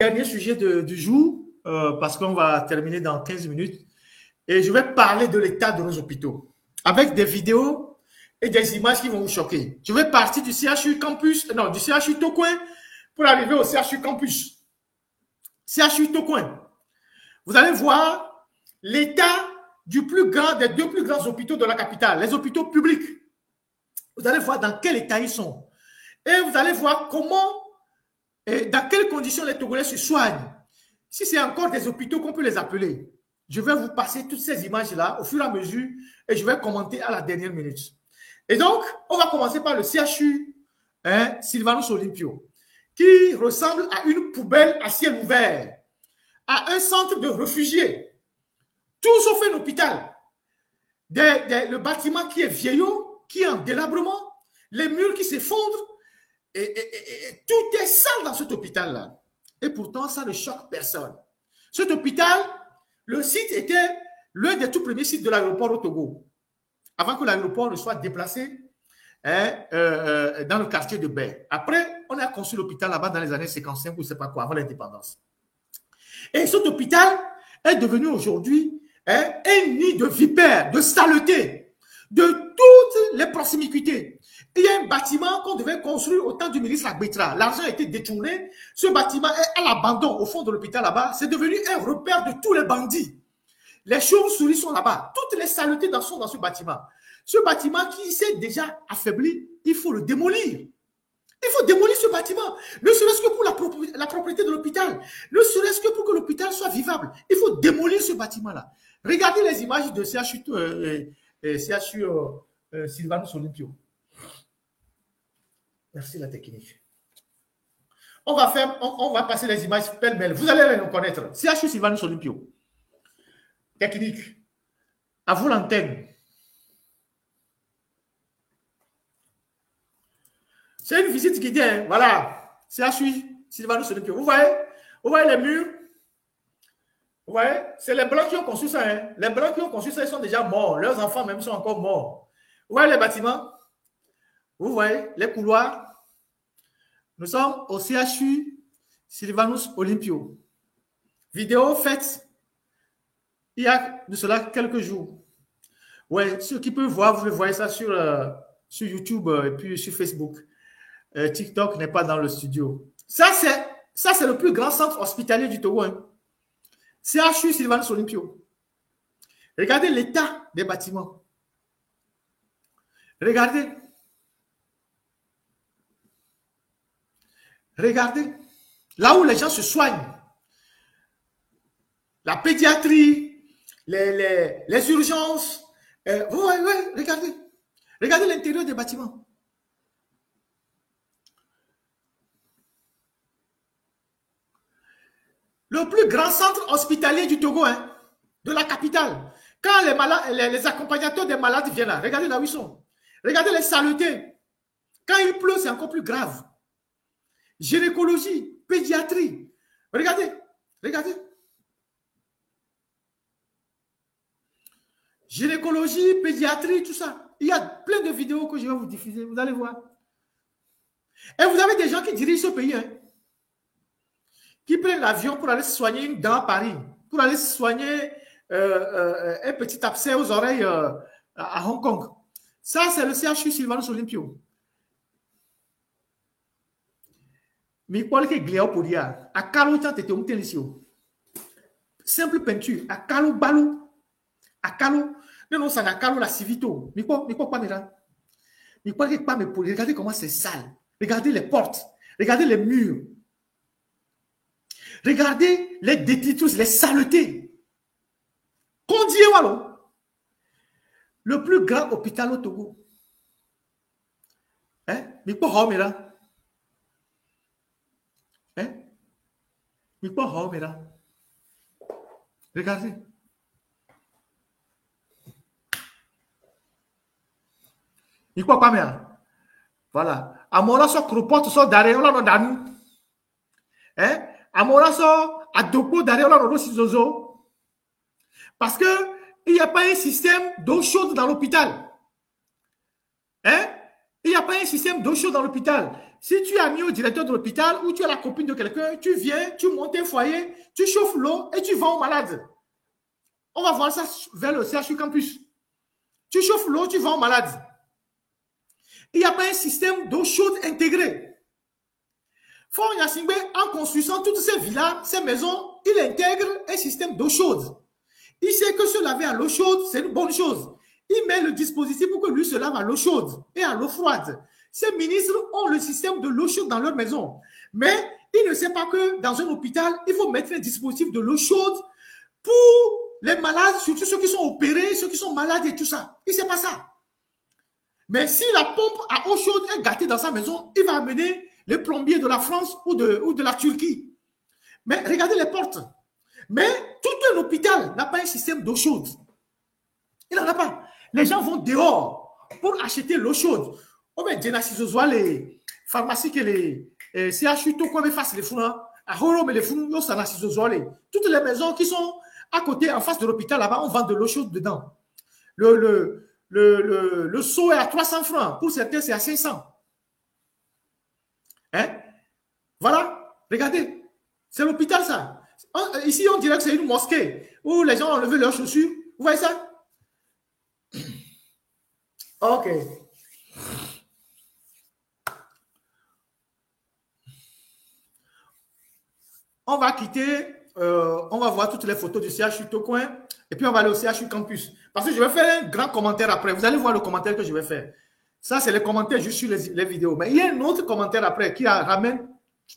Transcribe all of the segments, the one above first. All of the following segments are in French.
Dernier sujet du jour, parce qu'on va terminer dans 15 minutes. Et je vais parler de l'état de nos hôpitaux, avec des vidéos et des images qui vont vous choquer. Je vais partir du CHU Campus, non, du CHU Tocoin, pour arriver au CHU Campus. CHU Tocoin. Vous allez voir l'état des deux plus grands hôpitaux de la capitale, les hôpitaux publics. Vous allez voir dans quel état ils sont. Et vous allez voir comment et dans quelles conditions les Togolais se soignent. Si c'est encore des hôpitaux qu'on peut les appeler, je vais vous passer toutes ces images-là au fur et à mesure et je vais commenter à la dernière minute. Et donc, on va commencer par le CHU Sylvanus Olympio, qui ressemble à une poubelle à ciel ouvert, à un centre de réfugiés, tout sauf un hôpital. Le bâtiment qui est vieillot, qui est en délabrement, les murs qui s'effondrent, et tout est sale dans cet hôpital-là. Et pourtant, ça ne choque personne. Cet hôpital, le site était l'un des tout premiers sites de l'aéroport au Togo, avant que l'aéroport ne soit déplacé dans le quartier de Baie. Après, on a construit l'hôpital là-bas dans les années 55 ou je ne sais pas quoi, avant l'indépendance. Et cet hôpital est devenu aujourd'hui un nid de vipères, de saleté, de toutes les proximités. Il y a un bâtiment qu'on devait construire au temps du ministre Agbetra. L'argent a été détourné. Ce bâtiment est à l'abandon au fond de l'hôpital là-bas. C'est devenu un repère de tous les bandits. Les chauves-souris sont là-bas. Toutes les saletés sont dans ce bâtiment. Ce bâtiment qui s'est déjà affaibli, il faut le démolir. Il faut démolir ce bâtiment. Ne serait-ce que pour la propriété de l'hôpital. Ne serait-ce que pour que l'hôpital soit vivable. Il faut démolir ce bâtiment-là. Regardez les images de CHU Sylvanus Olympio. Merci la technique. On va passer les images pêle-mêle. Vous allez les reconnaître. CHU Sylvanus Olympio. Technique. À vous l'antenne. C'est une visite guidée. Hein. Voilà. CHU Sylvanus Olympio. Vous voyez les murs? Vous voyez? C'est les Blancs qui ont construit ça. Hein. Les Blancs qui ont construit ça, ils sont déjà morts. Leurs enfants même sont encore morts. Vous voyez les bâtiments? Vous voyez les couloirs? Nous sommes au CHU Sylvanus Olympio. Vidéo faite il y a de cela quelques jours. Ouais, ceux qui peuvent voir, vous voyez ça sur YouTube et puis sur Facebook. TikTok n'est pas dans le studio. Ça, c'est le plus grand centre hospitalier du Togo. Hein. CHU Sylvanus Olympio. Regardez l'état des bâtiments. Regardez. Regardez, là où les gens se soignent, la pédiatrie, les urgences, regardez. Regardez l'intérieur des bâtiments. Le plus grand centre hospitalier du Togo, hein, de la capitale. Quand les accompagnateurs des malades viennent là, regardez là où ils sont. Regardez les saletés. Quand il pleut, c'est encore plus grave. Gynécologie, pédiatrie. Regardez. Gynécologie, pédiatrie, tout ça. Il y a plein de vidéos que je vais vous diffuser. Vous allez voir. Et vous avez des gens qui dirigent ce pays, hein, qui prennent l'avion pour aller se soigner une dent à Paris, pour aller se soigner un petit abcès aux oreilles à Hong Kong. Ça, c'est le CHU Sylvanus Olympio. Mais quoi que gléo pour dire à calo tant était un télévisio simple peinture à calo balou à calo non ça n'a calo la civito mais quoi pas là mais quoi que pas mais pour regarder comment c'est sale, regardez les portes, regardez les murs, regardez les détritus, les saletés. Qu'on dit voilà le plus grand hôpital au Togo, hein, mais quoi mais là mais quoi mais là regardez. Il quoi pas bien. Voilà. Amora so cropote so dare on no danu. Hein? Amora so adopo dare on no zozo. Parce que il n'y a pas un système d'eau chaude dans l'hôpital. Hein? Il n'y a pas un système d'eau chaude dans l'hôpital. si tu as mis au directeur de l'hôpital ou tu as la copine de quelqu'un, tu viens, tu montes un foyer, tu chauffes l'eau et tu vends aux malades. On va voir ça vers le CHU Campus. Tu chauffes l'eau, tu vends aux malades. Il n'y a pas un système d'eau chaude intégré. Fort Gnassingbé, en construisant toutes ces villas, ces maisons, il intègre un système d'eau chaude. Il sait que se laver à l'eau chaude, c'est une bonne chose. Il met le dispositif pour que lui se lave à l'eau chaude et à l'eau froide. Ces ministres ont le système de l'eau chaude dans leur maison. Mais il ne sait pas que dans un hôpital, il faut mettre un dispositif de l'eau chaude pour les malades, surtout ceux qui sont opérés, ceux qui sont malades et tout ça. Il ne sait pas ça. Mais si la pompe à eau chaude est gâtée dans sa maison, il va amener les plombiers de la France ou de la Turquie. Mais regardez les portes. Mais tout un hôpital n'a pas un système d'eau chaude. Il n'en a pas. Les gens vont dehors pour acheter l'eau chaude. Oh ben, les pharmacies que les CHU, tout comme face les fous, à Horo, mais les fous, toutes les maisons qui sont à côté, en face de l'hôpital, là-bas, on vend de l'eau chaude dedans. Le seau est à 300 francs. Pour certains, c'est à 500. Hein? Voilà. Regardez. C'est l'hôpital, ça. Ici, on dirait que c'est une mosquée où les gens ont enlevé leurs chaussures. Vous voyez ça? Ok. On va quitter, on va voir toutes les photos du CHU Tocoin et puis on va aller au CHU Campus. Parce que je vais faire un grand commentaire après. Vous allez voir le commentaire que je vais faire. Ça, c'est les commentaires juste sur les vidéos. Mais il y a un autre commentaire après qui ramène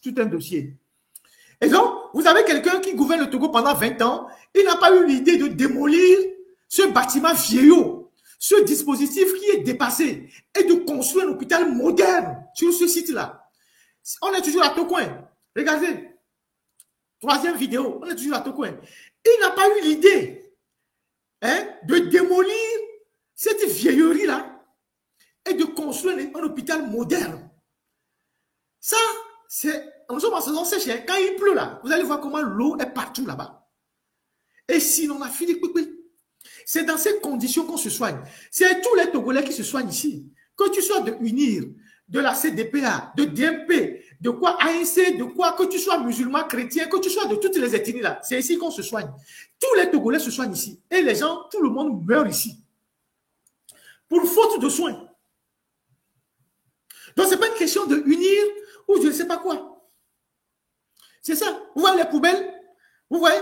tout un dossier. Et donc, vous avez quelqu'un qui gouverne le Togo pendant 20 ans. Il n'a pas eu l'idée de démolir ce bâtiment vieillot, ce dispositif qui est dépassé et de construire un hôpital moderne sur ce site-là. On est toujours à Tocoin. Regardez. Troisième vidéo, on est toujours à Tocoin. Il n'a pas eu l'idée de démolir cette vieillerie-là et de construire un hôpital moderne. Ça, c'est... Nous sommes en saison sèche. Quand il pleut là, vous allez voir comment l'eau est partout là-bas. Et sinon, on a fini. C'est dans ces conditions qu'on se soigne. C'est tous les Togolais qui se soignent ici. Que tu sois de UNIR, de la CDPA, de DMP, de quoi ANC, de quoi, que tu sois musulman, chrétien, que tu sois de toutes les ethnies là, c'est ici qu'on se soigne. Tous les Togolais se soignent ici. Et les gens, tout le monde meurt ici. Pour faute de soins. Donc, ce n'est pas une question de unir ou je ne sais pas quoi. C'est ça. Vous voyez les poubelles? Vous voyez?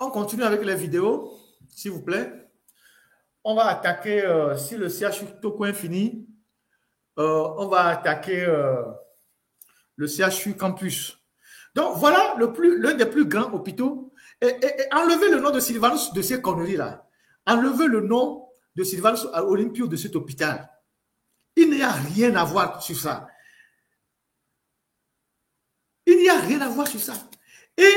On continue avec les vidéos, s'il vous plaît. On va attaquer, si le CHU Tocoin finit, on va attaquer le CHU Campus. Donc, voilà l'un des plus grands hôpitaux. Et enlevez le nom de Sylvanus de ces conneries-là. Enlevez le nom de Sylvanus Olympio de cet hôpital. Il n'y a rien à voir sur ça. Il n'y a rien à voir sur ça. Et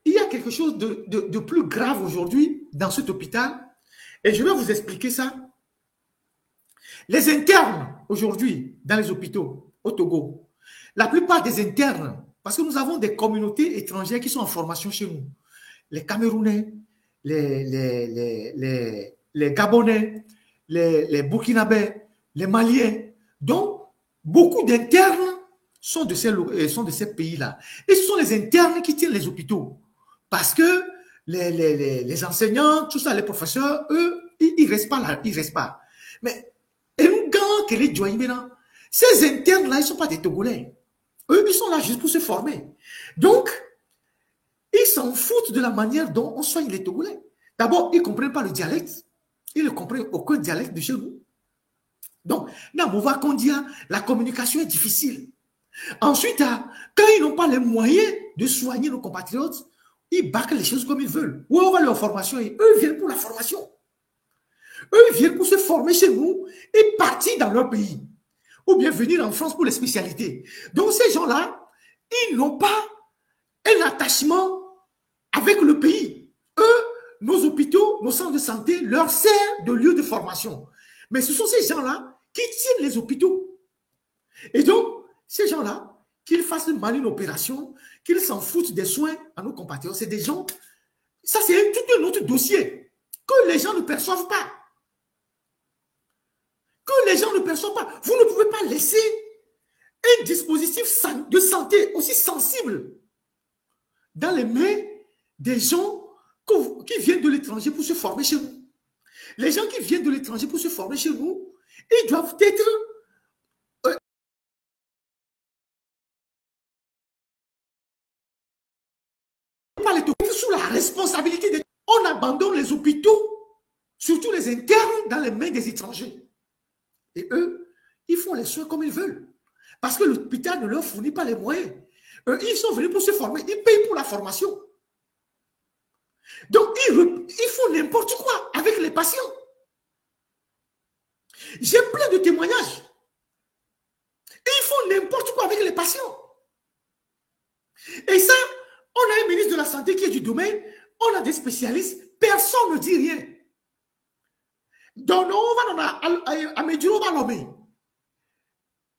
il y a quelque chose de plus grave aujourd'hui dans cet hôpital. Et je vais vous expliquer ça. Les internes aujourd'hui dans les hôpitaux au Togo, la plupart des internes, parce que nous avons des communautés étrangères qui sont en formation chez nous. Les Camerounais, les Gabonais, les Burkinabés, les Maliens. Donc, beaucoup d'internes sont de ces pays-là. Et ce sont les internes qui tiennent les hôpitaux. Parce que les enseignants, tout ça, les professeurs, eux, ils ne restent pas là, ils ne restent pas. Mais, ces internes-là, ils ne sont pas des Togolais. Eux, ils sont là juste pour se former. Donc, ils s'en foutent de la manière dont on soigne les Togolais. D'abord, ils ne comprennent pas le dialecte. Ils ne comprennent aucun dialecte de chez nous. Donc, Namova Kondia, la communication est difficile. Ensuite, quand ils n'ont pas les moyens de soigner nos compatriotes, ils bâclent les choses comme ils veulent. Où on va leur formation? Et eux viennent pour la formation. Eux viennent pour se former chez nous et partir dans leur pays. Ou bien venir en France pour les spécialités. Donc ces gens-là, ils n'ont pas un attachement avec le pays. Eux, nos hôpitaux, nos centres de santé leur servent de lieu de formation. Mais ce sont ces gens-là qui tiennent les hôpitaux. Et donc, ces gens-là, qu'ils fassent mal une opération, qu'ils s'en foutent des soins à nos compatriotes, c'est des gens, ça c'est tout un autre dossier que les gens ne perçoivent pas. Que les gens ne perçoivent pas. Vous ne pouvez pas laisser un dispositif de santé aussi sensible dans les mains des gens qui viennent de l'étranger pour se former chez nous. Les gens qui viennent de l'étranger pour se former chez nous, ils doivent être sous la responsabilité. On abandonne les hôpitaux, surtout les internes, dans les mains des étrangers. Et eux, ils font les soins comme ils veulent. Parce que l'hôpital ne leur fournit pas les moyens. Eux, ils sont venus pour se former. Ils payent pour la formation. Donc, ils font n'importe quoi avec les patients. J'ai plein de témoignages. Ils font n'importe quoi avec les patients. Et ça, on a un ministre de la Santé qui est du domaine, on a des spécialistes, personne ne dit rien. Donc, on va à Medjuro Balomé.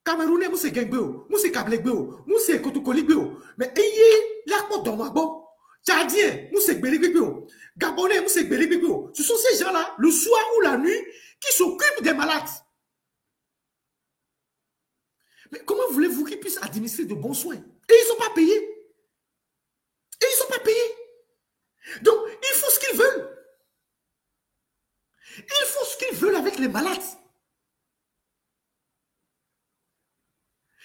Camerounais, nous c'est Gengbeo, nous c'est Kablegbeo, nous c'est Kotokoligbeo. Mais ayez la côte dans ma bon. Tchadien, nous c'est Gbeligbeo. Gabonais, nous c'est Gbeligbeo. Ce sont ces gens-là, le soir ou la nuit, qui s'occupent des malades. Mais comment voulez-vous qu'ils puissent administrer de bons soins? Et ils ne sont pas payés. Et ils ne sont pas payés. Donc, ils font ce qu'ils veulent. Ils font ce qu'ils veulent avec les malades.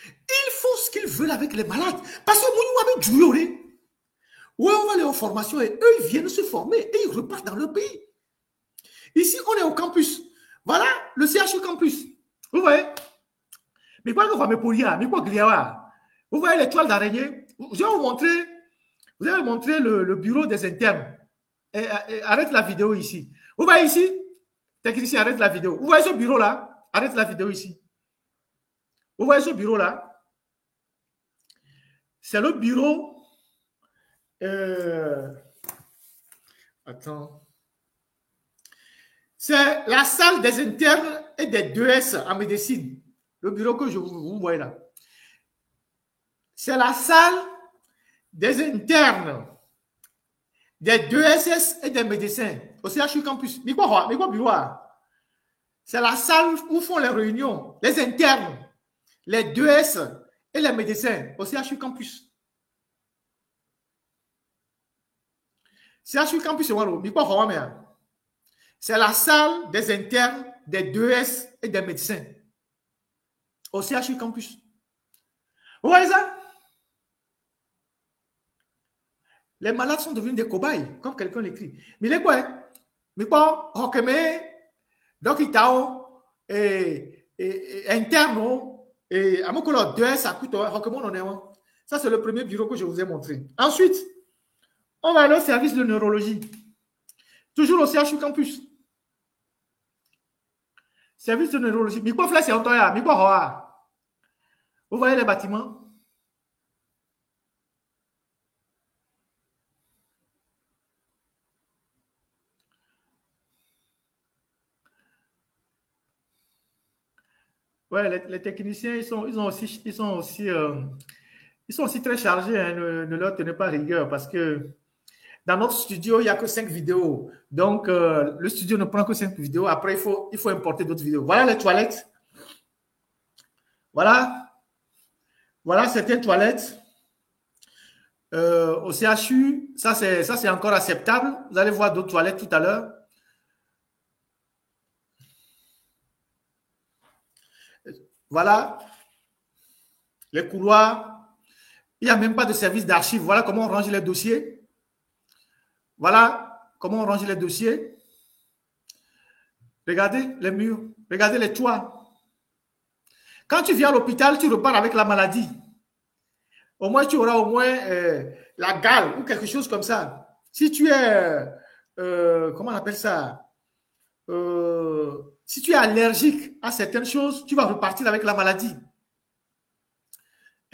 Ils font ce qu'ils veulent avec les malades. Parce que nous avons joué. Ouais, on va aller en formation et eux, ils viennent se former et ils repartent dans leur pays. Ici, on est au campus. Voilà le CHU campus. Vous voyez? Mais quoi qu'on va me pourrir? Mais quoi qu'il y a? Vous voyez les toiles d'araignée? Je vais vous montrer le bureau des internes. Arrête la vidéo ici. Vous voyez ici? Technicien, arrête la vidéo. Vous voyez ce bureau-là? Arrête la vidéo ici. Vous voyez ce bureau-là? C'est le bureau. Attends. C'est la salle des internes et des 2S en médecine. Le bureau que vous voyez là. C'est la salle des internes, des 2SS et des médecins au CHU campus. Mais quoi bureau? C'est la salle où font les réunions, les internes, les 2S et les médecins au CHU campus. CHU campus, c'est la salle des internes, des 2S et des médecins au CHU campus. Vous voyez ça? Les malades sont devenus des cobayes, comme quelqu'un l'écrit. Mais les quoi? Mais quoi? Donc, il interne, et à mon collègue 2S, ça coûte, ça, c'est le premier bureau que je vous ai montré. Ensuite, on va aller au service de neurologie. Toujours au CHU campus. Service de neurologie. Mais quoi, c'est Antoya? Mais quoi, vous voyez les bâtiments? Ouais, les techniciens, ils sont aussi très chargés, hein, ne leur tenez pas rigueur parce que dans notre studio, il n'y a que 5 vidéos. Donc, le studio ne prend que 5 vidéos. Après, il faut importer d'autres vidéos. Voilà les toilettes. Voilà certaines toilettes. Au CHU, ça c'est encore acceptable. Vous allez voir d'autres toilettes tout à l'heure. Voilà les couloirs. Il n'y a même pas de service d'archives. Voilà comment on range les dossiers. Voilà comment on range les dossiers. Regardez les murs. Regardez les toits. Quand tu viens à l'hôpital, tu repars avec la maladie. Au moins, tu auras au moins la gale ou quelque chose comme ça. Si tu es, comment on appelle ça? Si tu es allergique à certaines choses, tu vas repartir avec la maladie.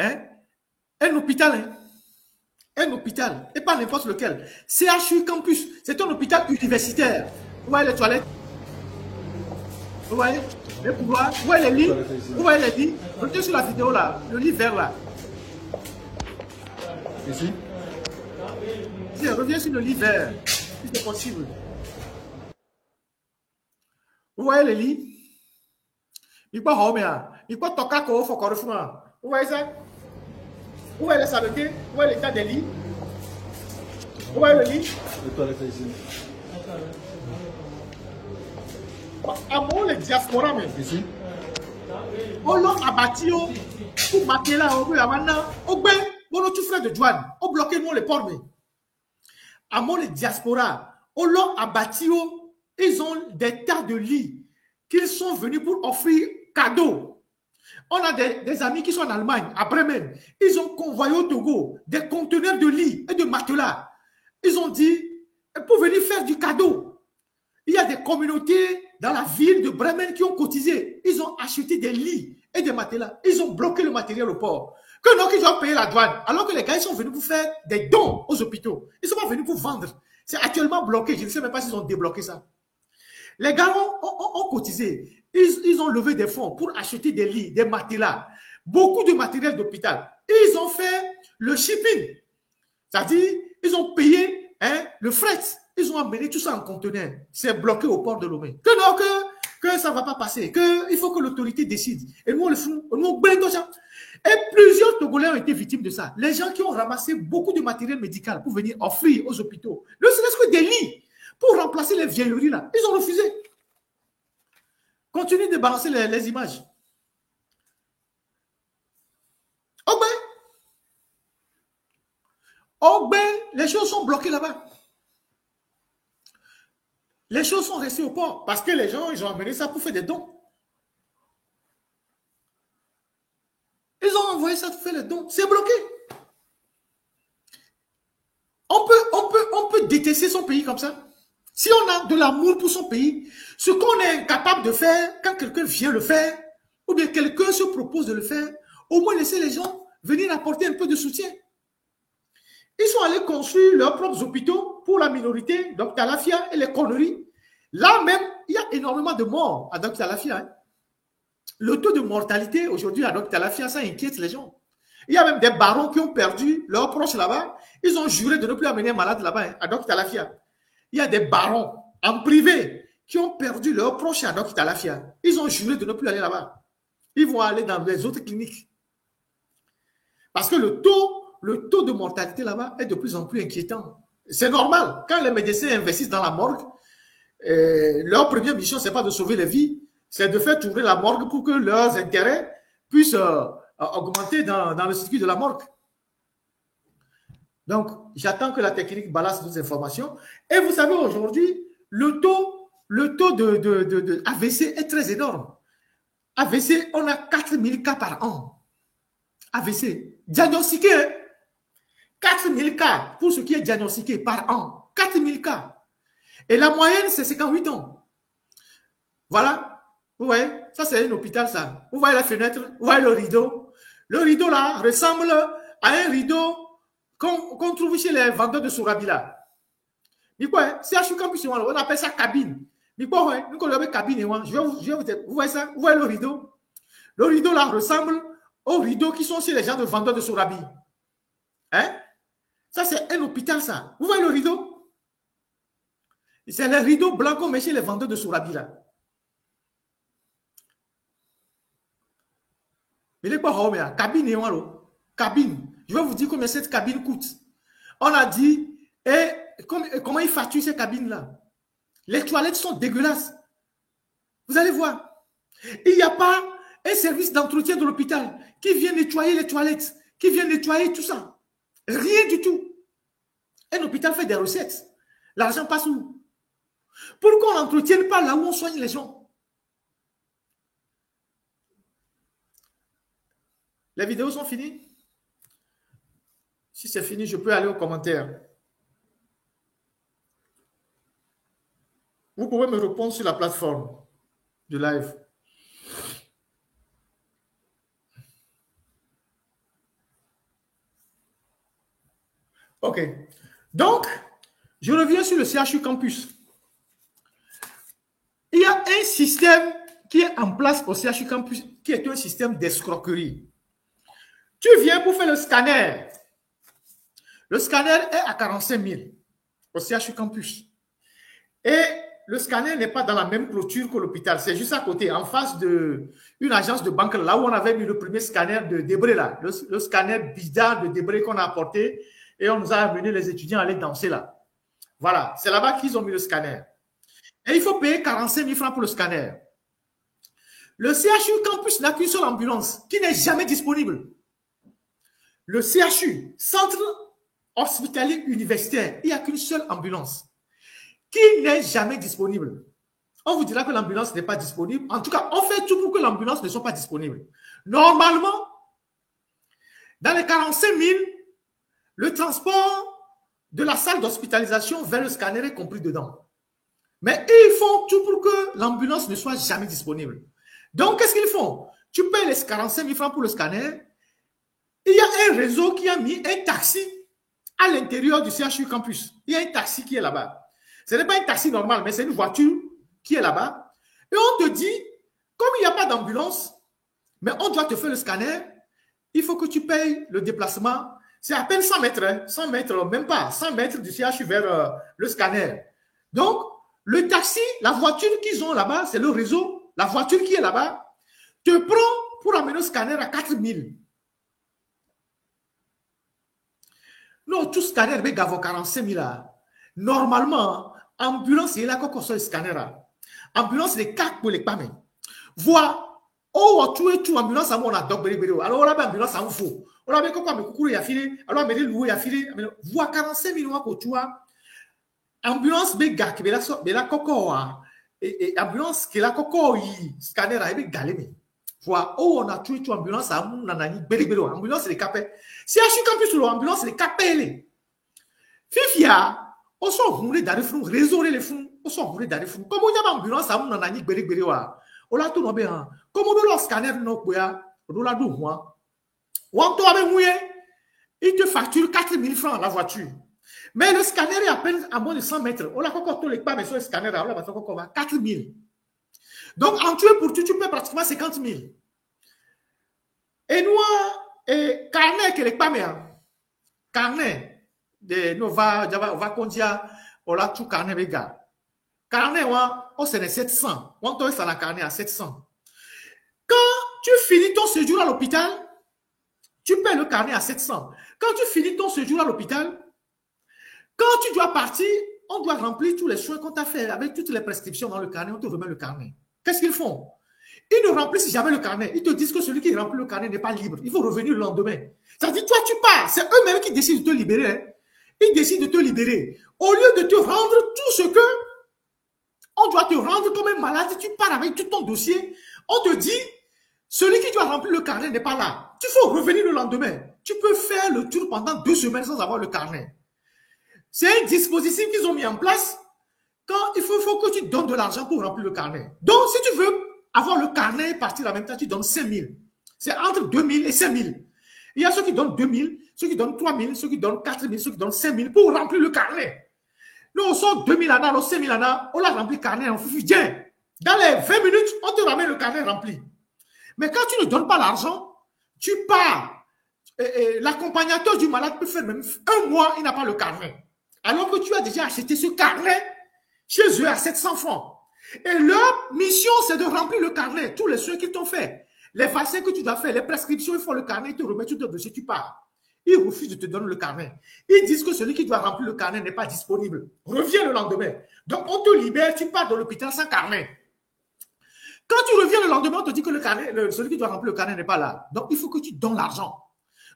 Hein? Un hôpital, hein? Un hôpital, et pas n'importe lequel. CHU Campus, c'est un hôpital universitaire. Vous voyez les toilettes? Vous voyez les couloirs? Vous voyez les lits? Vous voyez les lits? Retenez sur la vidéo là, le lit vert là. Ici? Si, reviens sur le lit vert, si c'est possible. Vous voyez les lits? Il peut toquer au fond. Vous voyez ça? Vous voyez les saletés? Vous voyez l'état des lits? Vous voyez le lit? Les toilettes ici. À mon les diaspora même. Ici? On l'a abattu pour marquer là, on peut maintenant. On ben, on tout frère de douane. On bloqué nous les ports. À mon les diaspora, on l'a abattu. Ils ont des tas de lits qu'ils sont venus pour offrir cadeaux. On a des amis qui sont en Allemagne, à Bremen. Ils ont convoyé au Togo des conteneurs de lits et de matelas. Ils ont dit, pour venir faire du cadeau. Il y a des communautés dans la ville de Bremen qui ont cotisé. Ils ont acheté des lits et des matelas. Ils ont bloqué le matériel au port. Que non, qu'ils doivent payer la douane. Alors que les gars, ils sont venus pour faire des dons aux hôpitaux. Ils ne sont pas venus pour vendre. C'est actuellement bloqué. Je ne sais même pas s'ils ont débloqué ça. Les gars ont cotisé. Ils ont levé des fonds pour acheter des lits, des matelas, beaucoup de matériel d'hôpital. Ils ont fait le shipping. C'est-à-dire, ils ont payé le fret. Ils ont amené tout ça en conteneur. C'est bloqué au port de Lomé. Que non, que ça ne va pas passer. Il faut que l'autorité décide. Et nous, et plusieurs Togolais ont été victimes de ça. Les gens qui ont ramassé beaucoup de matériel médical pour venir offrir aux hôpitaux. Ne serait-ce que des lits pour remplacer les vieilleries là. Ils ont refusé. Continuez de balancer les images. Les choses sont bloquées là-bas. Les choses sont restées au port parce que les gens, ils ont amené ça pour faire des dons. Ils ont envoyé ça pour faire des dons. C'est bloqué. On peut détester son pays comme ça. Si on a de l'amour pour son pays, ce qu'on est incapable de faire, quand quelqu'un vient le faire, ou bien quelqu'un se propose de le faire, au moins laisser les gens venir apporter un peu de soutien. Ils sont allés construire leurs propres hôpitaux pour la minorité, Dr Talafia et les conneries. Là même, il y a énormément de morts à Dr Talafia. Hein. Le taux de mortalité aujourd'hui à Dr Talafia, ça inquiète les gens. Il y a même des barons qui ont perdu leurs proches là-bas. Ils ont juré de ne plus amener un malade là-bas, hein, à Dr Talafia. Il y a des barons en privé qui ont perdu leurs proches à Dr Talafia. Ils ont juré de ne plus aller là-bas. Ils vont aller dans les autres cliniques. Parce que le taux de mortalité là-bas est de plus en plus inquiétant. C'est normal. Quand les médecins investissent dans la morgue, leur première mission, ce n'est pas de sauver les vies, c'est de faire tourner la morgue pour que leurs intérêts puissent augmenter dans le circuit de la morgue. Donc, j'attends que la technique balance toutes les informations. Et vous savez, aujourd'hui, le taux de AVC est très énorme. AVC, on a 4000 cas par an. AVC, diagnostiqué, 4000 cas pour ce qui est diagnostiqué par an. 4000 cas. Et la moyenne, c'est 58 ans. Voilà. Vous voyez, ça c'est un hôpital, ça. Vous voyez la fenêtre, vous voyez le rideau. Le rideau là ressemble à un rideau qu'on trouve chez les vendeurs de Sourabi là. C'est à Campus, on appelle ça cabine. Nous avons cabine. Vous voyez ça? Vous voyez le rideau? Le rideau là ressemble aux rideaux qui sont chez les gens de vendeurs de Sourabi. Hein? Ça c'est un hôpital, ça. Vous voyez le rideau? C'est le rideau blanc qu'on met chez les vendeurs de Sourabi là. Mais les cabine, cabine. Je vais vous dire combien cette cabine coûte. On a dit, comment ils facturent ces cabines-là? Les toilettes sont dégueulasses. Vous allez voir. Il n'y a pas un service d'entretien de l'hôpital qui vient nettoyer les toilettes, qui vient nettoyer tout ça. Rien du tout. Un hôpital fait des recettes. L'argent passe où? Pourquoi on n'entretienne pas là où on soigne les gens? Les vidéos sont finies? Si c'est fini, je peux aller aux commentaires. Vous pouvez me répondre sur la plateforme du live. OK. Donc, je reviens sur le CHU Campus. Il y a un système qui est en place au CHU Campus qui est un système d'escroquerie. Tu viens pour faire le scanner. Le scanner est à 45 000 au CHU Campus. Et le scanner n'est pas dans la même clôture que l'hôpital. C'est juste à côté, en face d'une agence de banque, là où on avait mis le premier scanner de Débré, là. Le scanner bizarre de Débré qu'on a apporté et on nous a amené les étudiants à aller danser là. Voilà, c'est là-bas qu'ils ont mis le scanner. Et il faut payer 45 000 francs pour le scanner. Le CHU Campus n'a qu'une seule ambulance qui n'est jamais disponible. Le CHU, Centre Hospitalier Universitaire, il n'y a qu'une seule ambulance qui n'est jamais disponible. On vous dira que l'ambulance n'est pas disponible. En tout cas, on fait tout pour que l'ambulance ne soit pas disponible. Normalement, dans les 45 000, le transport de la salle d'hospitalisation vers le scanner est compris dedans. Mais ils font tout pour que l'ambulance ne soit jamais disponible. Donc, qu'est-ce qu'ils font? Tu payes les 45 000 francs pour le scanner. Il y a un réseau qui a mis un taxi à l'intérieur du CHU Campus. Il y a un taxi qui est là-bas. Ce n'est pas un taxi normal, mais c'est une voiture qui est là-bas. Et on te dit, comme il n'y a pas d'ambulance, mais on doit te faire le scanner, il faut que tu payes le déplacement. C'est à peine 100 mètres, hein, 100 mètres, même pas, 100 mètres du CHU vers le scanner. Donc, le taxi, la voiture qu'ils ont là-bas, c'est le réseau, la voiture qui est là-bas, te prend pour amener le scanner à 4 000. Non, tout scanner, mais gavo 45 000 là. Normalement, ambulance, il y a quoi le scanner là. Ambulance, les 4 pour les pamés. Vois, oh, tu ambulance, on a donc alors on a ambulance, on faut. On a quoi, mais coucou, il y a filé. Alors, mais loué, il y a filé. Vois 45 000 pour toi. Ambulance, mais gars, mais la coco, et ambulance, qui la coco, scanner, il est galé. Vois, oh, on a tué tu ambulance, on a nani, bélo, ambulance, les capés. Si je suis campus sur l'ambulance, les capés. Fifia, on s'en roulé dans les fonds, résoudre les fonds, on s'en roulé dans les fonds. Comme il y a une ambulance, on a nani, bélo, on l'a tout bien. Comme on a le scanner, on l'a tout, moi. On t'a mouillé, il te facture 4 000 francs la voiture. Mais le scanner est à peine à moins de 100 mètres. On a encore tous les pas, mais sur le scanner, on a encore 4 000. Donc, en tuer pour tu payes pratiquement 50 000. Et nous, carnet, que les pas, mais carnet, on va conduire, on a tout carnet, les gars. Carnet, on c'est 700. On doit ça la carnet à 700. Quand tu finis ton séjour à l'hôpital, tu payes le carnet à 700. Quand tu finis ton séjour à l'hôpital, quand tu dois partir, on doit remplir tous les soins qu'on t'a fait avec toutes les prescriptions dans le carnet, on te remet le carnet. Qu'est-ce qu'ils font? Ils ne remplissent jamais le carnet. Ils te disent que celui qui remplit le carnet n'est pas libre. Il faut revenir le lendemain. Ça dit, toi, tu pars. C'est eux-mêmes qui décident de te libérer. Hein. Ils décident de te libérer. Au lieu de te rendre tout ce que on doit te rendre comme un malade, tu pars avec tout ton dossier. On te dit, celui qui doit remplir le carnet n'est pas là. Tu faut revenir le lendemain. Tu peux faire le tour pendant 2 semaines sans avoir le carnet. C'est un dispositif qu'ils ont mis en place quand il faut que tu donnes de l'argent pour remplir le carnet. Donc, si tu veux avoir le carnet et partir en même temps, tu donnes 5 000. C'est entre 2 000 et 5 000. Il y a ceux qui donnent 2 000, ceux qui donnent 3 000, ceux qui donnent 4 000, ceux qui donnent 5 000 pour remplir le carnet. Nous, on sort 2 000 années, on 5 000 années, on l'a rempli le carnet, on fait bien. Dans les 20 minutes, on te ramène le carnet rempli. Mais quand tu ne donnes pas l'argent, tu pars. L'accompagnateur du malade peut faire même 1 mois, il n'a pas le carnet. Alors que tu as déjà acheté ce carnet chez eux à 700 francs. Et leur mission, c'est de remplir le carnet, tous les soins qu'ils t'ont fait. Les vaccins que tu dois faire, les prescriptions, ils font le carnet, ils te remettent tout le dossier, tu pars. Ils refusent de te donner le carnet. Ils disent que celui qui doit remplir le carnet n'est pas disponible. Reviens le lendemain. Donc, on te libère, tu pars de l'hôpital sans carnet. Quand tu reviens le lendemain, on te dit que le carnet, celui qui doit remplir le carnet n'est pas là. Donc, il faut que tu donnes l'argent.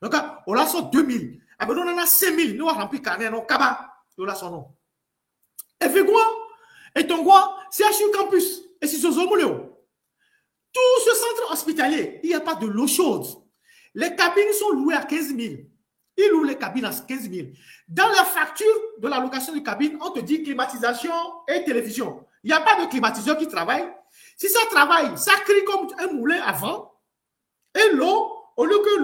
Donc, on a son 2 000. Ah ben, on en a 5 000. Nous, on a rempli le carnet, non, kaba. On a son nom. Et fait quoi? Et ton quoi? C'est CHU Campus. Et c'est ce Zomoléo. Tout ce centre hospitalier, il n'y a pas de l'eau chaude. Les cabines sont louées à 15 000. Ils louent les cabines à 15 000. Dans la facture de la location de cabine, on te dit climatisation et télévision. Il n'y a pas de climatiseur qui travaille. Si ça travaille, ça crie comme un moulin avant. Et l'eau, au lieu que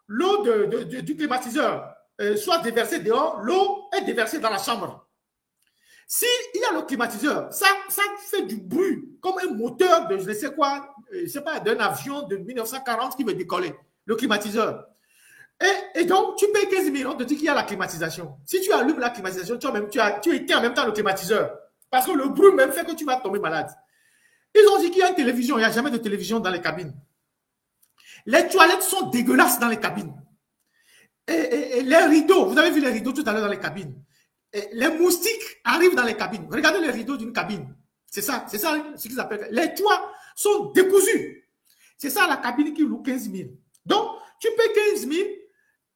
l'eau du climatiseur soit déversée dehors, l'eau est déversée dans la chambre. S'il y a le climatiseur, ça fait du bruit, comme un moteur de je ne sais quoi, je sais pas, d'un avion de 1940 qui veut décoller, le climatiseur. Et donc, tu payes 15 000, on te dit qu'il y a la climatisation. Si tu allumes la climatisation, tu éteins en même temps le climatiseur. Parce que le bruit même fait que tu vas tomber malade. Ils ont dit qu'il y a une télévision, il n'y a jamais de télévision dans les cabines. Les toilettes sont dégueulasses dans les cabines. Et les rideaux, vous avez vu les rideaux tout à l'heure dans les cabines. Et les moustiques arrivent dans les cabines. Regardez les rideaux d'une cabine. C'est ça ce qu'ils appellent. Les toits sont décousus. C'est ça la cabine qui loue 15 000. Donc, tu payes 15 000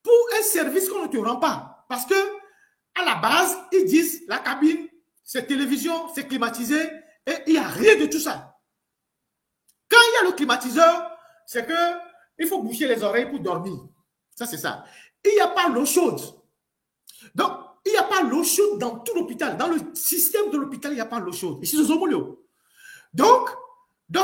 pour un service qu'on ne te rend pas. Parce que, à la base, ils disent la cabine, c'est télévision, c'est climatisé, et il n'y a rien de tout ça. Quand il y a le climatiseur, c'est que il faut boucher les oreilles pour dormir. Ça, c'est ça. Il n'y a pas l'eau chaude. Donc, il n'y a pas l'eau chaude dans tout l'hôpital. Dans le système de l'hôpital, il n'y a pas l'eau chaude. Ici, c'est Zomolio. Donc,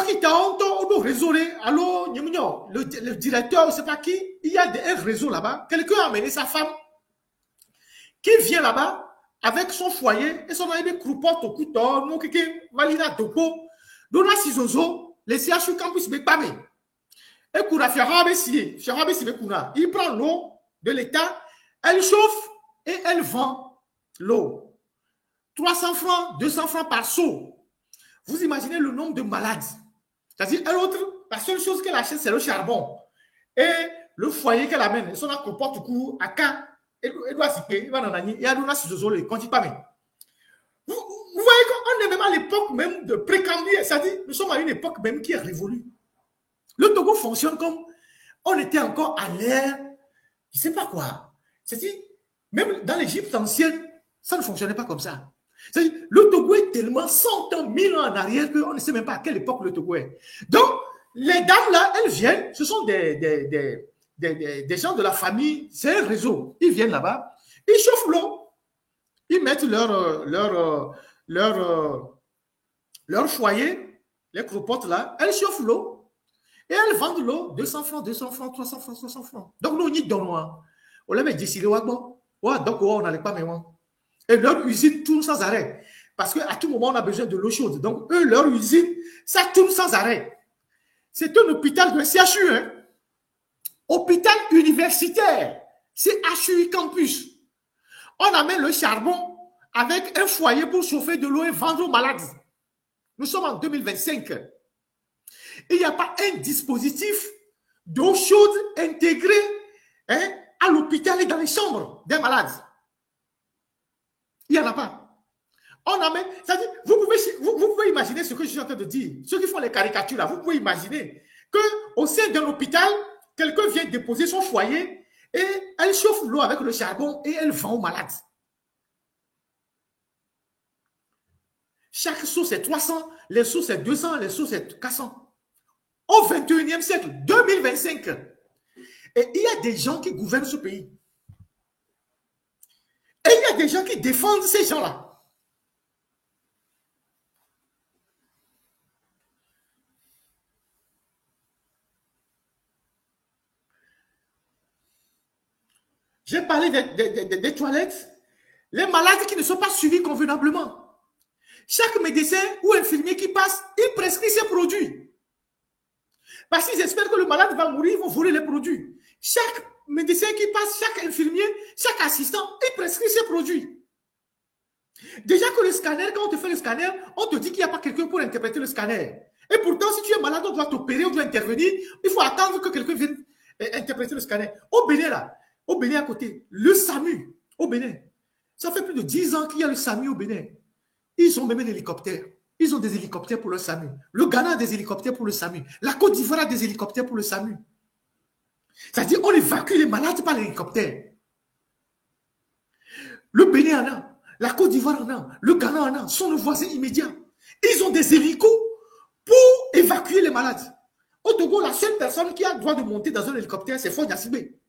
il t'a entendu réseau, allô, le directeur, je ne sais pas qui, il y a un réseau là-bas. Quelqu'un a amené sa femme qui vient là-bas avec son foyer et son ami de croupote au couteau, nous qui valida topo, dona sizozo, les CHU campus Bekpame. Et Koura il prend l'eau de l'État, elle chauffe et elle vend l'eau. 300 francs, 200 francs par seau. Vous imaginez le nombre de malades. C'est-à-dire, la seule chose qu'elle achète, c'est le charbon. Et le foyer qu'elle amène, son comporte coup à cas, elle doit s'y payer, et elle doit s'y isoler, quand il pas. Vous voyez qu'on est même à l'époque même de précambier, c'est-à-dire, nous sommes à une époque même qui est révolue. Le Togo fonctionne comme on était encore à l'ère, je ne sais pas quoi. C'est-à-dire, même dans l'Égypte ancienne, ça ne fonctionnait pas comme ça. Le Togo est tellement 100 ans, 1000 ans en arrière qu'on ne sait même pas à quelle époque le Togo est. Donc, les dames là, elles viennent, ce sont des gens de la famille, c'est un réseau. Ils viennent là-bas, ils chauffent l'eau, ils mettent leur foyer, les cropotes là, elles chauffent l'eau et elles vendent l'eau 200 francs, 200 francs, 300 francs, 300 francs. Donc, nous, on y donne. On les met décidé, donc on n'allait pas, mais et leur usine tourne sans arrêt. Parce qu'à tout moment, on a besoin de l'eau chaude. Donc, eux, leur usine, ça tourne sans arrêt. C'est un hôpital de CHU, hein? Hôpital universitaire. C'est HUI Campus. On amène le charbon avec un foyer pour chauffer de l'eau et vendre aux malades. Nous sommes en 2025. Il n'y a pas un dispositif d'eau chaude intégré à l'hôpital et dans les chambres des malades. Il n'y en a pas. On amène, c'est-à-dire, vous pouvez imaginer ce que je suis en train de dire. Ceux qui font les caricatures là, vous pouvez imaginer qu'au sein d'un hôpital, quelqu'un vient déposer son foyer et elle chauffe l'eau avec le charbon et elle vend aux malades. Chaque seau c'est 300, les seaux c'est 200, les seaux c'est 400. Au 21e siècle, 2025. Et il y a des gens qui gouvernent ce pays. Et il y a des gens qui défendent ces gens-là. J'ai parlé des toilettes. Les malades qui ne sont pas suivis convenablement. Chaque médecin ou infirmier qui passe, il prescrit ses produits. Parce qu'ils espèrent que le malade va mourir, ils vont voler les produits. Chaque médecin qui passe, chaque infirmier, chaque assistant, il prescrit ses produits. Déjà que le scanner, quand on te fait le scanner, on te dit qu'il n'y a pas quelqu'un pour interpréter le scanner. Et pourtant, si tu es malade, on doit t'opérer, on doit intervenir. Il faut attendre que quelqu'un vienne interpréter le scanner. Au Bénin, là, au Bénin à côté, le SAMU, au Bénin. Ça fait plus de 10 ans qu'il y a le SAMU au Bénin. Ils ont même un hélicoptère. Ils ont des hélicoptères pour le SAMU. Le Ghana a des hélicoptères pour le SAMU. La Côte d'Ivoire a des hélicoptères pour le SAMU. C'est-à-dire on évacue les malades par l'hélicoptère. Le Bénin en a. La Côte d'Ivoire en a. Le Ghana en a. Sont nos voisins immédiats. Ils ont des hélicos pour évacuer les malades. Au Togo, la seule personne qui a le droit de monter dans un hélicoptère, c'est Ford Yassibé.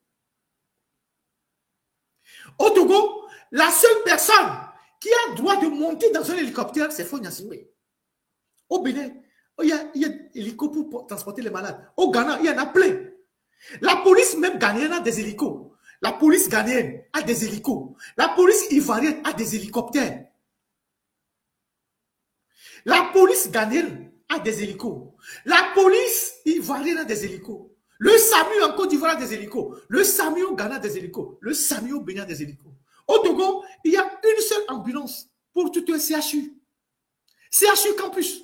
Au Togo, la seule personne qui a le droit de monter dans un hélicoptère, c'est Ford Yassibé. Au Bénin, il y a des hélicos pour transporter les malades. Au Ghana, il y en a plein. La police même ghanéenne a des hélicos. La police ghanéenne a des hélicos. La police ivoirienne a des hélicoptères. La police ghanéenne a des hélicos. La police ivoirienne a des hélicos. Le SAMU en Côte d'Ivoire a des hélicos. Le SAMU au Ghana a des hélicos. Le SAMU au Bénin a des hélicos. Au Togo, il y a une seule ambulance pour tout un CHU. CHU Campus.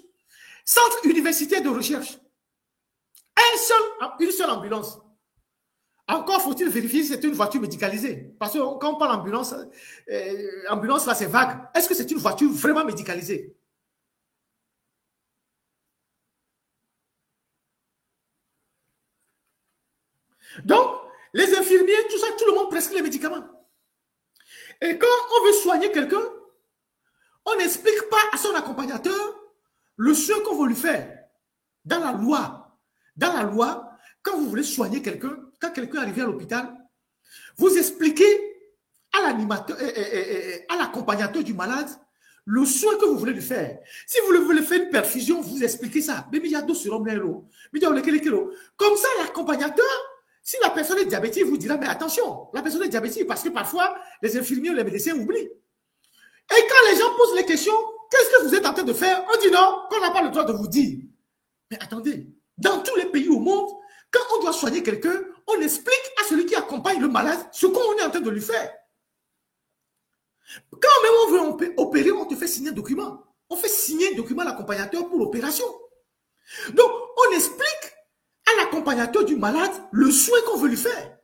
Centre universitaire de recherche. Une seule ambulance. Encore faut-il vérifier si c'est une voiture médicalisée. Parce que quand on parle ambulance, ambulance là c'est vague. Est-ce que c'est une voiture vraiment médicalisée? Donc, les infirmiers, tout ça, tout le monde prescrit les médicaments. Et quand on veut soigner quelqu'un, on n'explique pas à son accompagnateur le soin qu'on veut lui faire. Dans la loi, quand vous voulez soigner quelqu'un, quand quelqu'un est arrivé à l'hôpital, vous expliquez à l'animateur, à l'accompagnateur du malade le soin que vous voulez lui faire. Si vous voulez faire une perfusion, vous expliquez ça. Comme ça, l'accompagnateur, si la personne est diabétique, vous dira, mais attention, la personne est diabétique parce que parfois, les infirmiers ou les médecins oublient. Et quand les gens posent les questions, qu'est-ce que vous êtes en train de faire? On dit non, qu'on n'a pas le droit de vous dire. Mais attendez, dans tous les pays au monde, quand on doit soigner quelqu'un, on explique à celui qui accompagne le malade ce qu'on est en train de lui faire. Quand même on veut opérer, on te fait signer un document. On fait signer un document à l'accompagnateur pour l'opération. Donc, on explique à l'accompagnateur du malade le soin qu'on veut lui faire.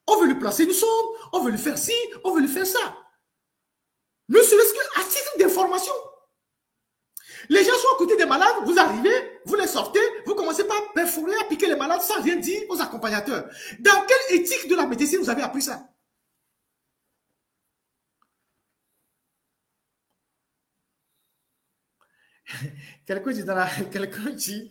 On veut lui placer une sonde, on veut lui faire ci, on veut lui faire ça. Ne serait-ce qu'à titre d'information. Les gens sont à côté des malades, vous arrivez, vous les sortez, vous commencez par perforer, à piquer les malades sans rien dire aux accompagnateurs. Dans quelle éthique de la médecine vous avez appris ça? Quelqu'un dit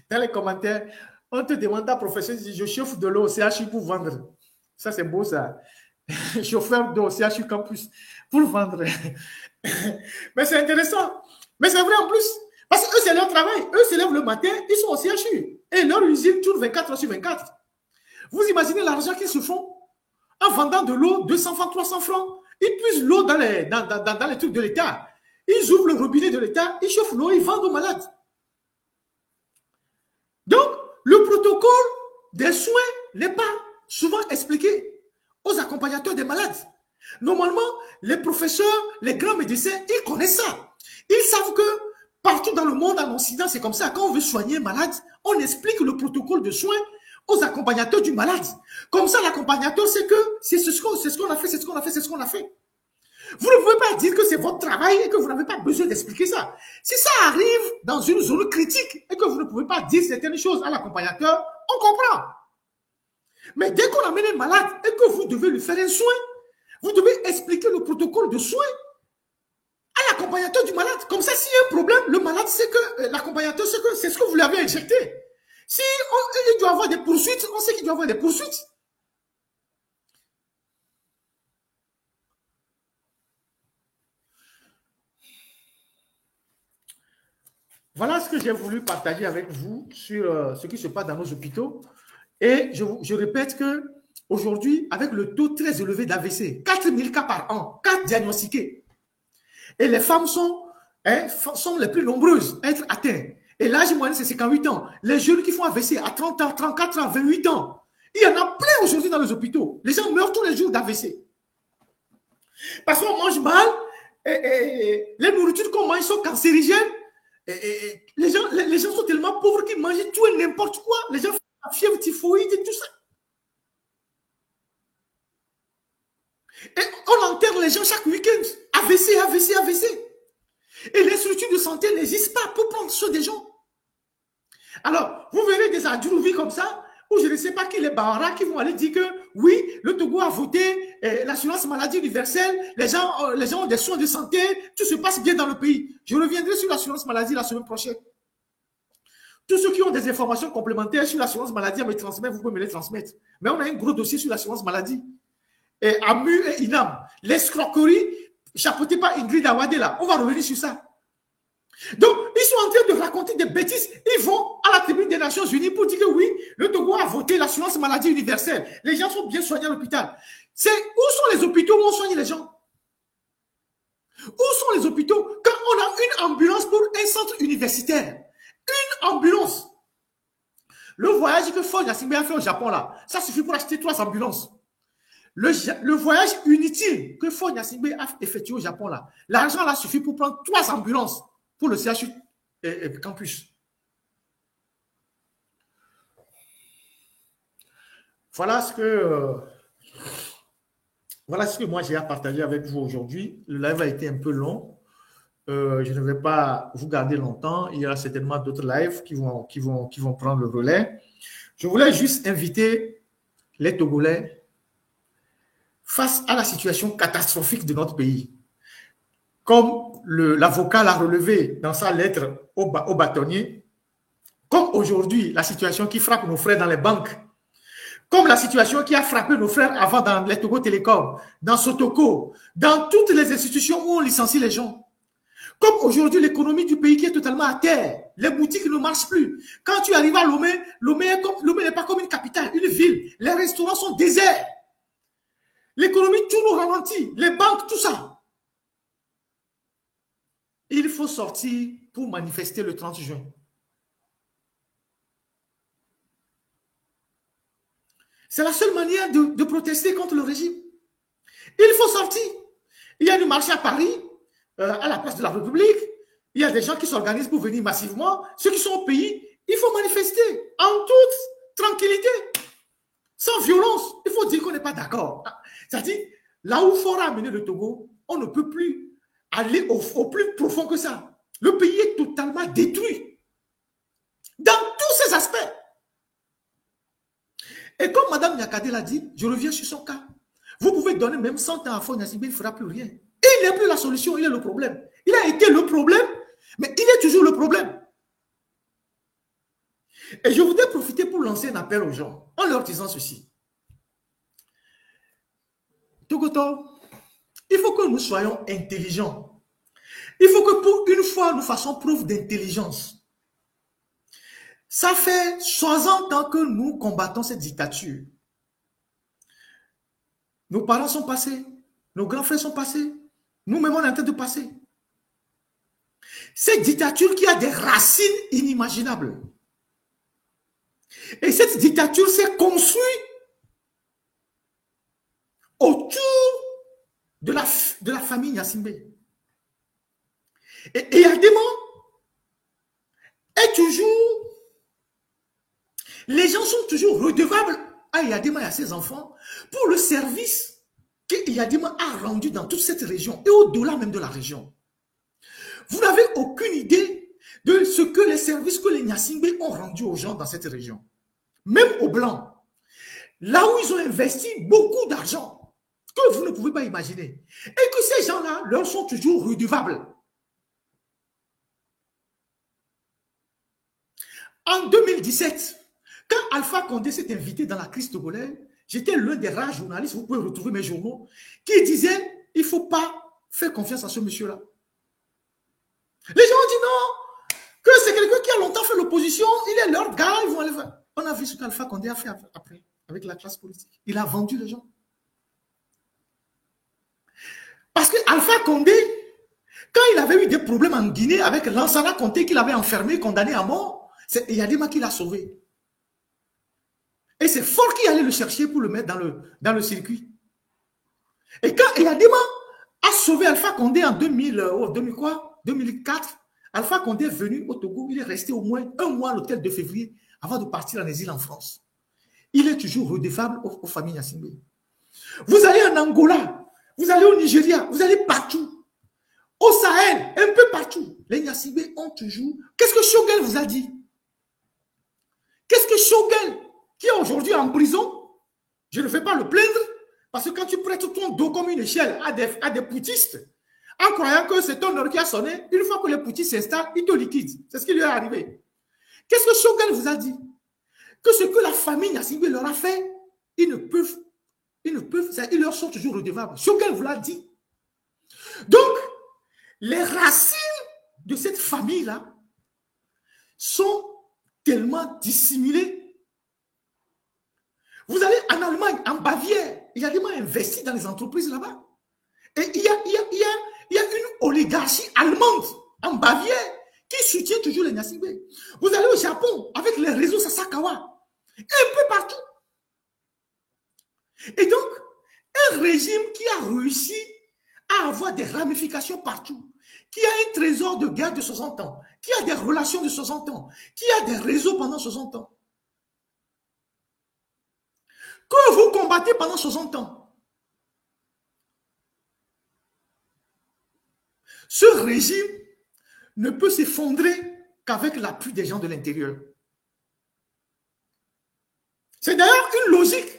dans les commentaires, on te demande ta profession, dit je chauffe de l'eau au CHU pour vendre. Ça c'est beau ça. Chauffeur d'eau au CHU Campus pour vendre. Mais c'est intéressant. Mais c'est vrai en plus. Parce que eux, c'est leur travail. Eux se lèvent le matin, ils sont au CHU. Et leur usine tourne 24 heures sur 24. Vous imaginez l'argent qu'ils se font en vendant de l'eau, 200 francs, 300 francs. Ils puisent l'eau dans les trucs de l'État. Ils ouvrent le robinet de l'État, ils chauffent l'eau, ils vendent aux malades. Donc, le protocole des soins n'est pas souvent expliqué aux accompagnateurs des malades. Normalement, les professeurs, les grands médecins, ils connaissent ça. Ils savent que partout dans le monde, en Occident, c'est comme ça. Quand on veut soigner un malade, on explique le protocole de soins aux accompagnateurs du malade. Comme ça, l'accompagnateur sait que c'est ce qu'on a fait, c'est ce qu'on a fait, c'est ce qu'on a fait. Vous ne pouvez pas dire que c'est votre travail et que vous n'avez pas besoin d'expliquer ça. Si ça arrive dans une zone critique et que vous ne pouvez pas dire certaines choses à l'accompagnateur, on comprend. Mais dès qu'on amène un malade et que vous devez lui faire un soin, vous devez expliquer le protocole de soin à l'accompagnateur du malade. Comme ça, s'il y a un problème, le malade sait que l'accompagnateur sait que c'est ce que vous lui avez injecté. Si il doit avoir des poursuites, on sait qu'il doit avoir des poursuites. Voilà ce que j'ai voulu partager avec vous sur ce qui se passe dans nos hôpitaux. Et je répète que aujourd'hui, avec le taux très élevé d'AVC, 4000 cas par an, 4 diagnostiqués, et les femmes sont les plus nombreuses à être atteintes. Et l'âge moyen, c'est 58 ans. Les jeunes qui font AVC à 30 ans, 34 ans, 28 ans, il y en a plein aujourd'hui dans les hôpitaux. Les gens meurent tous les jours d'AVC. Parce qu'on mange mal, et les nourritures qu'on mange sont cancérigènes. Les gens sont tellement pauvres qu'ils mangent tout et n'importe quoi. Les gens font la fièvre typhoïde et tout ça. Et on enterre les gens chaque week-end. AVC, AVC, AVC. Et les structures de santé n'existent pas pour prendre soin des gens. Alors, vous verrez des adjouvis comme ça, ou je ne sais pas qui, les Bahara, qui vont aller dire que oui, le Togo a voté l'assurance maladie universelle, les gens ont des soins de santé, tout se passe bien dans le pays. Je reviendrai sur l'assurance maladie la semaine prochaine. Tous ceux qui ont des informations complémentaires sur l'assurance maladie à me transmettre, vous pouvez me les transmettre. Mais on a un gros dossier sur l'assurance maladie. Et AMU et INAM, l'escroquerie chapeautée par Ingrid Awadela. On va revenir sur ça. Donc, ils sont en train de raconter des bêtises. Ils vont à la tribune des Nations Unies pour dire que oui, le Togo a voté l'assurance maladie universelle. Les gens sont bien soignés à l'hôpital. Où sont les hôpitaux où on soigne les gens? Où sont les hôpitaux quand on a une ambulance pour un centre universitaire? Une ambulance. Le voyage que Faure Gnassingbé a fait au Japon, là, ça suffit pour acheter 3 ambulances. Le voyage inutile que Faure Gnassingbé a effectué au Japon, là, l'argent là suffit pour prendre 3 ambulances pour le CHU campus. Voilà ce que moi j'ai à partager avec vous aujourd'hui. Le live a été un peu long. Je ne vais pas vous garder longtemps. Il y aura certainement d'autres lives qui vont prendre le relais. Je voulais juste inviter les Togolais face à la situation catastrophique de notre pays. Comme l'avocat l'a relevé dans sa lettre au bâtonnier, comme aujourd'hui la situation qui frappe nos frères dans les banques, comme la situation qui a frappé nos frères avant dans les Togo Télécom, dans Sotoko, dans toutes les institutions où on licencie les gens. Comme aujourd'hui, l'économie du pays qui est totalement à terre. Les boutiques ne marchent plus. Quand tu arrives à Lomé, Lomé n'est pas comme une capitale, une ville. Les restaurants sont déserts. L'économie tourne au ralenti. Les banques, tout ça. Il faut sortir pour manifester le 30 juin. C'est la seule manière de protester contre le régime. Il faut sortir. Il y a du marché à Paris, à la place de la République. Il y a des gens qui s'organisent pour venir massivement. Ceux qui sont au pays, il faut manifester en toute tranquillité, sans violence. Il faut dire qu'on n'est pas d'accord. C'est-à-dire, là où Faure a amené le Togo, on ne peut plus aller au plus profond que ça. Le pays est totalement détruit dans tous ses aspects. Et comme Mme Nyakade l'a dit, je reviens sur son cas. Vous pouvez donner même 100 ans à Faure Gnassingbé, il ne fera plus rien. Il n'est plus la solution, il est le problème. Il a été le problème, mais il est toujours le problème. Et je voudrais profiter pour lancer un appel aux gens, en leur disant ceci. Togoto, il faut que nous soyons intelligents. Il faut que pour une fois, nous fassions preuve d'intelligence. Ça fait 60 ans que nous combattons cette dictature. Nos parents sont passés, nos grands frères sont passés, nous-mêmes on est en train de passer. Cette dictature qui a des racines inimaginables. Et cette dictature s'est construite autour de la famille Gnassingbé. Et Eyadema est toujours... Les gens sont toujours redevables à Eyadema et à ses enfants pour le service que Eyadema a rendu dans toute cette région et au-delà même de la région. Vous n'avez aucune idée de ce que les services que les Gnassingbé ont rendus aux gens dans cette région. Même aux Blancs. Là où ils ont investi beaucoup d'argent que vous ne pouvez pas imaginer. Et que ces gens-là leur sont toujours redevables. En 2017, quand Alpha Condé s'est invité dans la crise togolaise, j'étais l'un des rares journalistes, vous pouvez retrouver mes journaux, qui disait il ne faut pas faire confiance à ce monsieur-là. Les gens ont dit non, que c'est quelqu'un qui a longtemps fait l'opposition, il est leur gars, ils vont aller faire. On a vu ce qu'Alpha Condé a fait après, avec la classe politique. Il a vendu les gens. Parce que Alpha Condé, quand il avait eu des problèmes en Guinée avec Lansana Conté qu'il avait enfermé, condamné à mort, c'est Eyadema qui l'a sauvé. Et c'est Faure qui allait le chercher pour le mettre dans le circuit. Et quand Eyadema a sauvé Alpha Condé en 2004, Alpha Condé est venu au Togo, il est resté au moins un mois à l'hôtel de février avant de partir en exil en France. Il est toujours redevable aux familles Gnassingbé. Vous allez en Angola, vous allez au Nigeria, vous allez partout. Au Sahel, un peu partout. Les Gnassingbé ont toujours... Qu'est-ce que Shogel vous a dit? Qu'est-ce que Shogel, qui est aujourd'hui en prison, je ne vais pas le plaindre, parce que quand tu prêtes ton dos comme une échelle à des poutistes, en croyant que c'est ton heure qui a sonné, une fois que les poutistes s'installent, ils te liquident. C'est ce qui lui est arrivé. Qu'est-ce que Shogel vous a dit? Que ce que la famille Gnassingbé leur a fait, ils leur sont toujours redevables. Shogel vous l'a dit. Donc, les racines de cette famille-là sont tellement dissimulés. Vous allez en Allemagne, en Bavière, il y a des gens investis dans les entreprises là-bas. Et il y a une oligarchie allemande en Bavière qui soutient toujours les Gnassingbé. Vous allez au Japon avec les réseaux Sasakawa, un peu partout. Et donc, un régime qui a réussi à avoir des ramifications partout, qui a un trésor de guerre de 60 ans, qui a des relations de 60 ans, qui a des réseaux pendant 60 ans, que vous combattez pendant 60 ans. Ce régime ne peut s'effondrer qu'avec l'appui des gens de l'intérieur. C'est d'ailleurs une logique.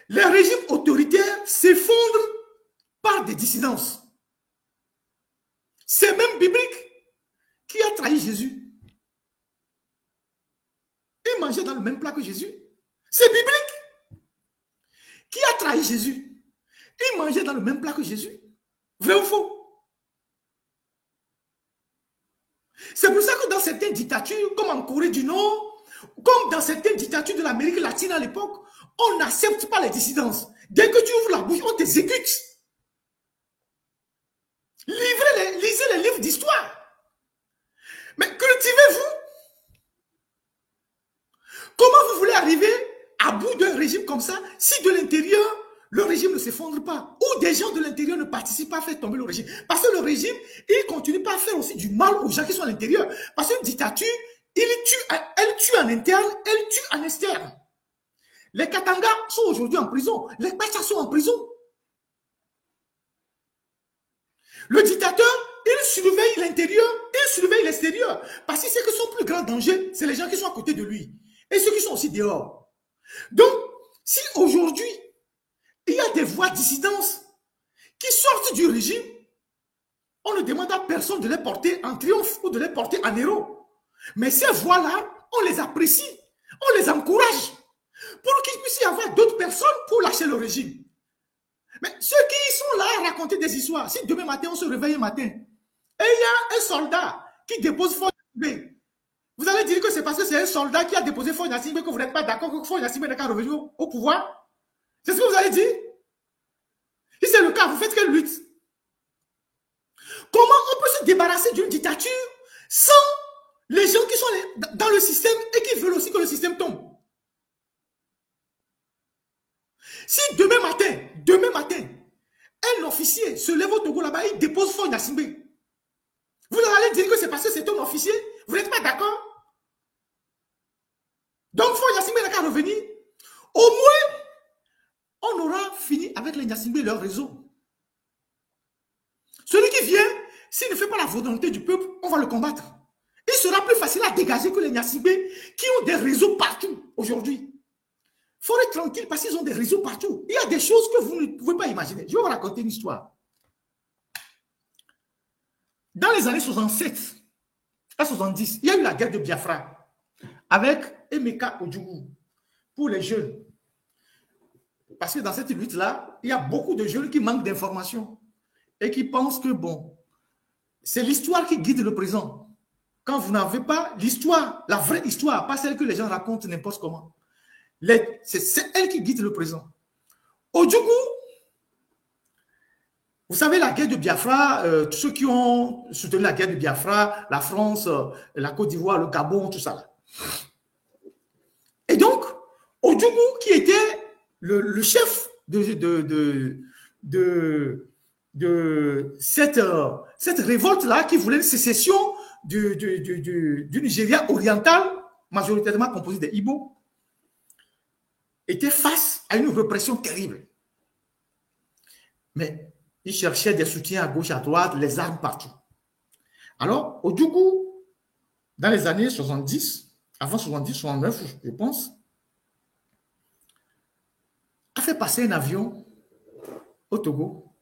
Les régimes autoritaires s'effondrent par des dissidences. C'est même biblique. Qui a trahi Jésus? Il mangeait dans le même plat que Jésus. C'est biblique. Qui a trahi Jésus? Il mangeait dans le même plat que Jésus. Vrai ou faux? C'est pour ça que dans certaines dictatures, comme en Corée du Nord, comme dans certaines dictatures de l'Amérique latine à l'époque, on n'accepte pas les dissidences. Dès que tu ouvres la bouche, on t'exécute. Lisez les livres d'histoire. Mais cultivez-vous. Comment vous voulez arriver à bout d'un régime comme ça si de l'intérieur, le régime ne s'effondre pas ou des gens de l'intérieur ne participent pas à faire tomber le régime? Parce que le régime, il continue pas à faire aussi du mal aux gens qui sont à l'intérieur. Parce qu'une dictature, elle tue en interne, elle tue en externe. Les Katanga sont aujourd'hui en prison. Les Pacha sont en prison. Le dictateur, il surveille l'intérieur, il surveille l'extérieur. Parce qu'il sait que son plus grand danger, c'est les gens qui sont à côté de lui. Et ceux qui sont aussi dehors. Donc, si aujourd'hui, il y a des voix dissidence qui sortent du régime, on ne demande à personne de les porter en triomphe ou de les porter en héros. Mais ces voix-là, on les apprécie, on les encourage pour qu'il puisse y avoir d'autres personnes pour lâcher le régime. Mais ceux qui sont là à raconter des histoires, si demain matin on se réveille un matin, et il y a un soldat qui dépose Faure Gnassingbé, vous allez dire que c'est parce que c'est un soldat qui a déposé Faure Gnassingbé que vous n'êtes pas d'accord que Faure Gnassingbé n'est qu'à revenir au pouvoir? C'est ce que vous allez dire? Si c'est le cas, vous faites quelle lutte? Comment on peut se débarrasser d'une dictature sans les gens qui sont dans le système et qui veulent aussi que le système tombe? Si demain matin, un officier se lève au Togo là-bas, il dépose Faure Gnassingbé, vous allez dire que c'est parce que c'est un officier? Vous n'êtes pas d'accord? Donc Faure Gnassingbé n'a qu'à revenir. Au moins, on aura fini avec les Gnassingbé et leur réseau. Celui qui vient, s'il ne fait pas la volonté du peuple, on va le combattre. Il sera plus facile à dégager que les Gnassingbé qui ont des réseaux partout aujourd'hui. Il faut être tranquille parce qu'ils ont des réseaux partout. Il y a des choses que vous ne pouvez pas imaginer. Je vais vous raconter une histoire. Dans les années 67 à 70, il y a eu la guerre de Biafra avec Emeka Ojukwu pour les jeunes. Parce que dans cette lutte-là, il y a beaucoup de jeunes qui manquent d'informations et qui pensent que, bon, c'est l'histoire qui guide le présent. Quand vous n'avez pas l'histoire, la vraie histoire, pas celle que les gens racontent n'importe comment. C'est elle qui guide le présent. Ojukwu, vous savez, la guerre de Biafra, tous ceux qui ont soutenu la guerre de Biafra, la France, la Côte d'Ivoire, le Gabon, tout ça. Là. Et donc, Ojukwu, qui était le chef de cette révolte-là, qui voulait une sécession du Nigeria oriental, majoritairement composé des Igbo, était face à une répression terrible. Mais il cherchait des soutiens à gauche, à droite, les armes partout. Alors, Ojukwu, dans les années 70, avant 70, 69, je pense, a fait passer un avion au Togo,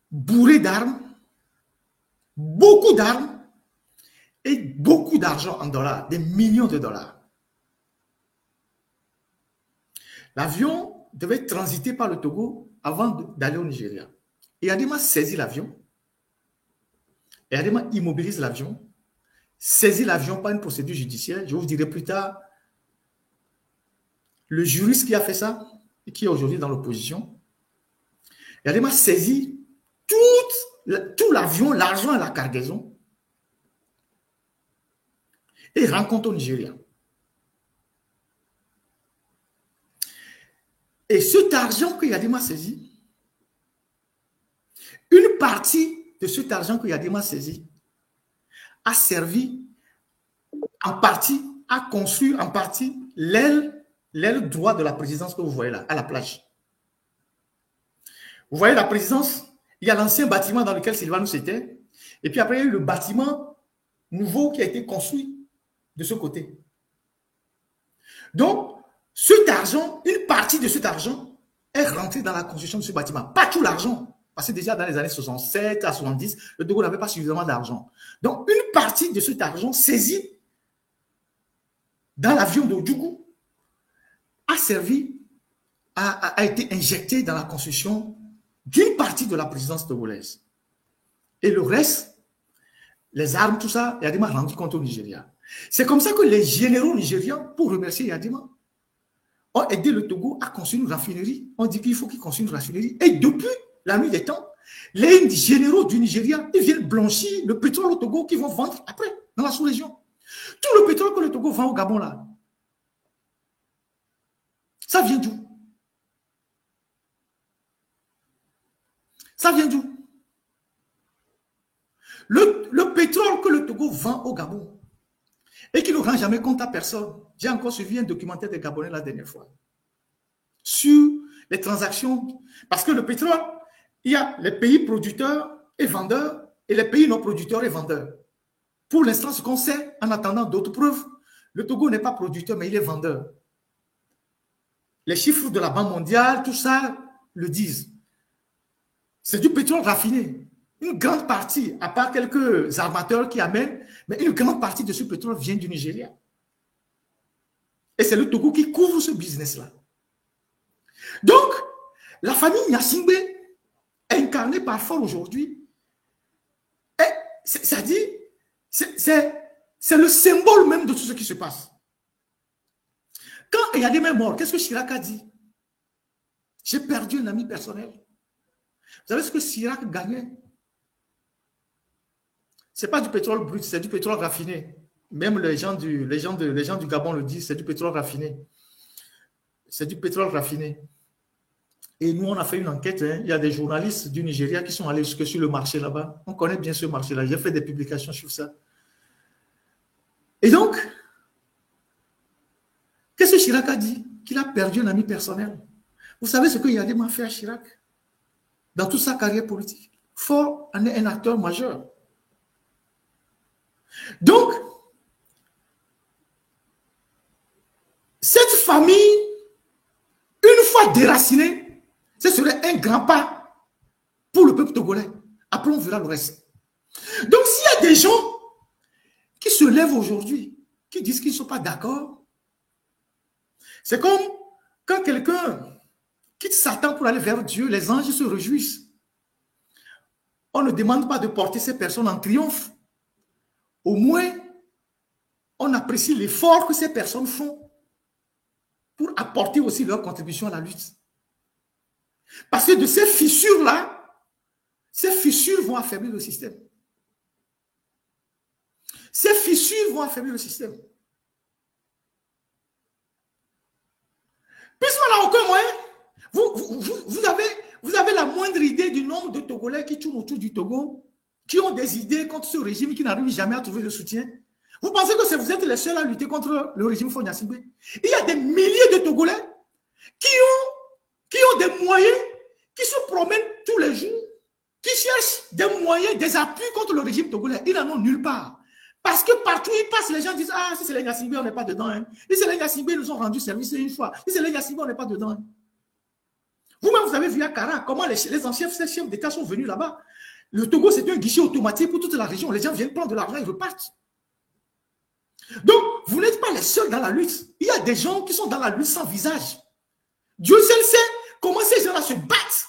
bourré d'armes, beaucoup d'armes et beaucoup d'argent en dollars, des millions de dollars. L'avion devait transiter par le Togo avant d'aller au Nigeria. Et Adema saisit l'avion. Et Adema immobilise l'avion. saisi l'avion par une procédure judiciaire. Je vous dirai plus tard le juriste qui a fait ça et qui est aujourd'hui dans l'opposition. Yadima saisi tout l'avion, l'argent et la cargaison et rencontre au Nigeria. Et cet argent que Yadima saisi, une partie de cet argent que Yadima saisi a servi en partie à construire en partie l'aile droite de la présidence que vous voyez là, à la plage. Vous voyez la présidence, il y a l'ancien bâtiment dans lequel Sylvanus était, et puis après il y a eu le bâtiment nouveau qui a été construit de ce côté. Donc, cet argent, une partie de cet argent est rentrée dans la construction de ce bâtiment. Pas tout l'argent, parce que déjà dans les années 67 à 70, le Togo n'avait pas suffisamment d'argent. Donc, une partie de cet argent saisi dans l'avion d'Odjougou a servi, a été injecté dans la construction d'une partie de la présidence togolaise. Et le reste, les armes, tout ça, Yadima a rendu compte au Nigeria. C'est comme ça que les généraux nigériens, pour remercier Yadima, ont aidé le Togo à construire une raffinerie. On dit qu'il faut qu'il construise une raffinerie. Et depuis la nuit des temps, les généraux du Nigeria, ils viennent blanchir le pétrole au Togo qu'ils vont vendre après, dans la sous-région. Tout le pétrole que le Togo vend au Gabon, là, ça vient d'où? Ça vient d'où? Le pétrole que le Togo vend au Gabon et qui ne rend jamais compte à personne. J'ai encore suivi un documentaire des Gabonais la dernière fois sur les transactions. Parce que le pétrole, il y a les pays producteurs et vendeurs et les pays non producteurs et vendeurs. Pour l'instant, ce qu'on sait, en attendant d'autres preuves, le Togo n'est pas producteur, mais il est vendeur. Les chiffres de la Banque mondiale, tout ça le disent. C'est du pétrole raffiné. Une grande partie, à part quelques armateurs qui amènent, mais une grande partie de ce pétrole vient du Nigeria. Et c'est le Togo qui couvre ce business-là. Donc, la famille Gnassingbé, incarnée par Faure aujourd'hui, c'est-à-dire, c'est le symbole même de tout ce qui se passe. Quand il y a des mains morts, qu'est-ce que Chirac a dit? J'ai perdu un ami personnel. Vous savez ce que Chirac gagnait? Ce n'est pas du pétrole brut, c'est du pétrole raffiné. Même les gens du Gabon le disent, c'est du pétrole raffiné. C'est du pétrole raffiné. Et nous, on a fait une enquête. Il y a des journalistes du Nigeria qui sont allés jusque sur le marché là-bas. On connaît bien ce marché-là. J'ai fait des publications sur ça. Et donc, qu'est-ce que Chirac a dit? Qu'il a perdu un ami personnel. Vous savez ce que Yadima a fait à Chirac dans toute sa carrière politique? Faure en est un acteur majeur. Donc, cette famille, une fois déracinée, ce serait un grand pas pour le peuple togolais. Après, on verra le reste. Donc, s'il y a des gens qui se lèvent aujourd'hui, qui disent qu'ils ne sont pas d'accord, c'est comme quand quelqu'un quitte Satan pour aller vers Dieu, les anges se réjouissent. On ne demande pas de porter ces personnes en triomphe. Au moins, on apprécie l'effort que ces personnes font pour apporter aussi leur contribution à la lutte. Parce que de ces fissures-là, ces fissures vont affaiblir le système. Ces fissures vont affaiblir le système. Puisqu'on n'a aucun moyen, vous avez la moindre idée du nombre de Togolais qui tournent autour du Togo, qui ont des idées contre ce régime, qui n'arrivent jamais à trouver le soutien. Vous pensez que vous êtes les seuls à lutter contre le régime Faure Gnassingbé? Il y a des milliers de Togolais qui ont des moyens, qui se promènent tous les jours, qui cherchent des moyens, des appuis contre le régime togolais. Ils n'en ont nulle part. Parce que partout où ils passent, les gens disent « Ah, si c'est les Gnassingbé, on n'est pas dedans. Hein. Si c'est les Gnassingbé, ils nous ont rendu service une fois. Si c'est les Gnassingbé, on n'est pas dedans. Hein. » Vous-même, vous avez vu à Kara comment les anciens chefs d'État sont venus là-bas. Le Togo, c'est un guichet automatique pour toute la région. Les gens viennent prendre de l'argent et repartent. Donc, vous n'êtes pas les seuls dans la lutte. Il y a des gens qui sont dans la lutte sans visage. Dieu seul sait comment ces gens-là se battent.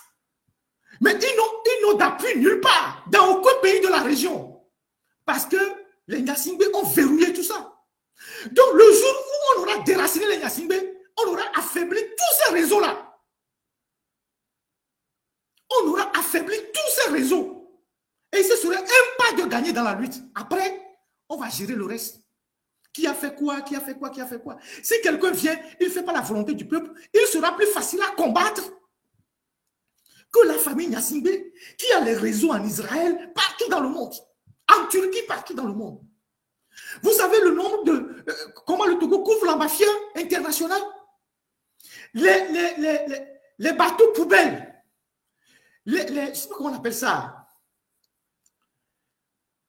Mais ils n'ont d'appui nulle part, dans aucun pays de la région. Parce que Les Nyasingbe ont verrouillé tout ça. Donc, le jour où on aura déraciné les Nyasingbe, on aura affaibli tous ces réseaux-là. On aura affaibli tous ces réseaux. Et ce serait un pas de gagner dans la lutte. Après, on va gérer le reste. Qui a fait quoi? Qui a fait quoi? Qui a fait quoi? Si quelqu'un vient, il ne fait pas la volonté du peuple, il sera plus facile à combattre que la famille Nyasingbe, qui a les réseaux en Israël, partout dans le monde. En Turquie, partout dans le monde. Vous savez le nombre de... comment le Togo couvre la mafia internationale? Les bateaux poubelles. Je ne sais pas comment on appelle ça.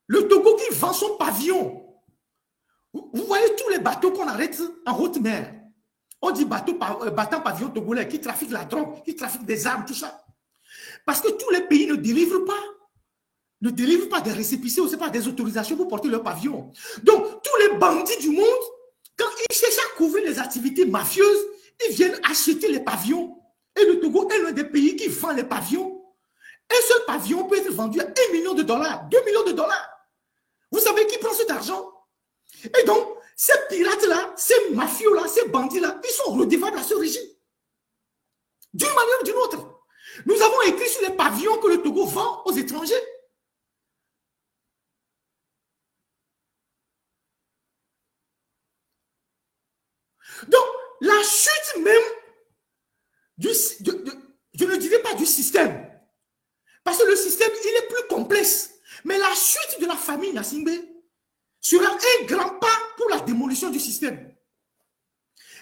Le Togo qui vend son pavillon. Vous voyez tous les bateaux qu'on arrête en haute mer. On dit battant pavillon togolais qui trafiquent la drogue, qui trafiquent des armes, tout ça. Parce que tous les pays ne délivrent pas des récépissés ou c'est pas des autorisations pour porter leur pavillon. Donc, tous les bandits du monde, quand ils cherchent à couvrir les activités mafieuses, ils viennent acheter les pavillons. Et le Togo est l'un des pays qui vend les pavillons. Un seul pavillon peut être vendu à 1 million de dollars, 2 millions de dollars. Vous savez qui prend cet argent? Et donc, ces pirates-là, ces mafieux-là, ces bandits-là, ils sont redevables à ce régime. D'une manière ou d'une autre. Nous avons écrit sur les pavillons que le Togo vend aux étrangers. Donc, la chute même, je ne dirais pas du système, parce que le système, il est plus complexe. Mais la chute de la famille Nyasingbe sera un grand pas pour la démolition du système.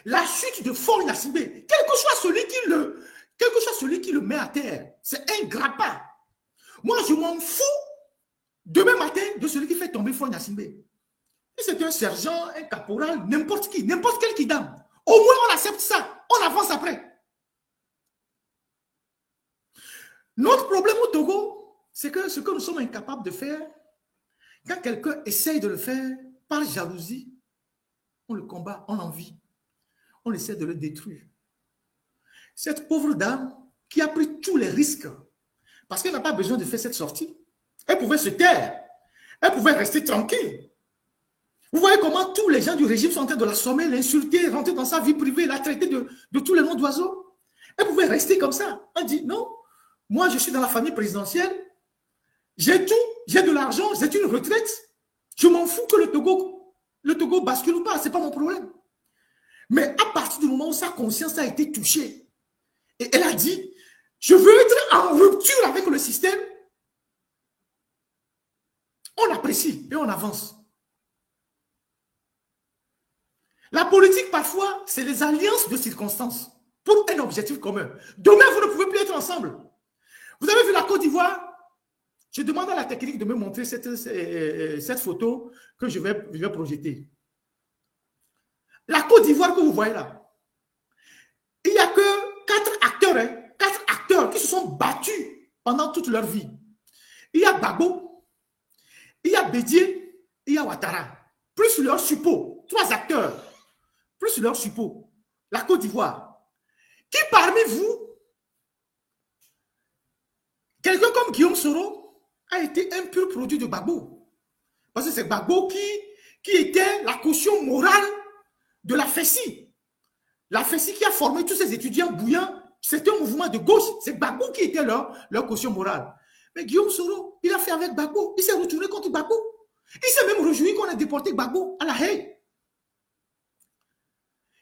La chute de Fort Nyasingbe, quel que soit celui qui le met à terre, c'est un grand pas. Moi, je m'en fous demain matin de celui qui fait tomber Fort Nyasingbe. Et c'est un sergent, un caporal, n'importe qui, n'importe quel kidam. Au moins, on accepte ça. On avance après. Notre problème au Togo, c'est que ce que nous sommes incapables de faire, quand quelqu'un essaye de le faire par jalousie, on le combat, on l'envie. On essaie de le détruire. Cette pauvre dame qui a pris tous les risques, parce qu'elle n'a pas besoin de faire cette sortie, elle pouvait se taire, elle pouvait rester tranquille. Vous voyez comment tous les gens du régime sont en train de l'assommer, l'insulter, rentrer dans sa vie privée, la traiter de tous les noms d'oiseaux. Elle pouvait rester comme ça. Elle dit non, moi je suis dans la famille présidentielle, j'ai tout, j'ai de l'argent, j'ai une retraite. Je m'en fous que le Togo bascule ou pas, ce n'est pas mon problème. Mais à partir du moment où sa conscience a été touchée, et elle a dit, je veux être en rupture avec le système, on apprécie et on avance. La politique, parfois, c'est les alliances de circonstances pour un objectif commun. Demain, vous ne pouvez plus être ensemble. Vous avez vu la Côte d'Ivoire? Je demande à la technique de me montrer cette photo que je vais projeter. La Côte d'Ivoire que vous voyez là, il n'y a que 4 acteurs qui se sont battus pendant toute leur vie. Il y a Gbagbo, il y a Bédié, il y a Ouattara. Plus leur suppôt, 3 acteurs, plus leur suppôt. La Côte d'Ivoire. Qui parmi vous, quelqu'un comme Guillaume Soro, a été un pur produit de Gbagbo? Parce que c'est Gbagbo qui était la caution morale de la FESI. La FESI qui a formé tous ces étudiants bouillants, c'était un mouvement de gauche. C'est Gbagbo qui était leur caution morale. Mais Guillaume Soro, il a fait avec Gbagbo. Il s'est retourné contre Gbagbo. Il s'est même réjoui qu'on a déporté Gbagbo à La Haye.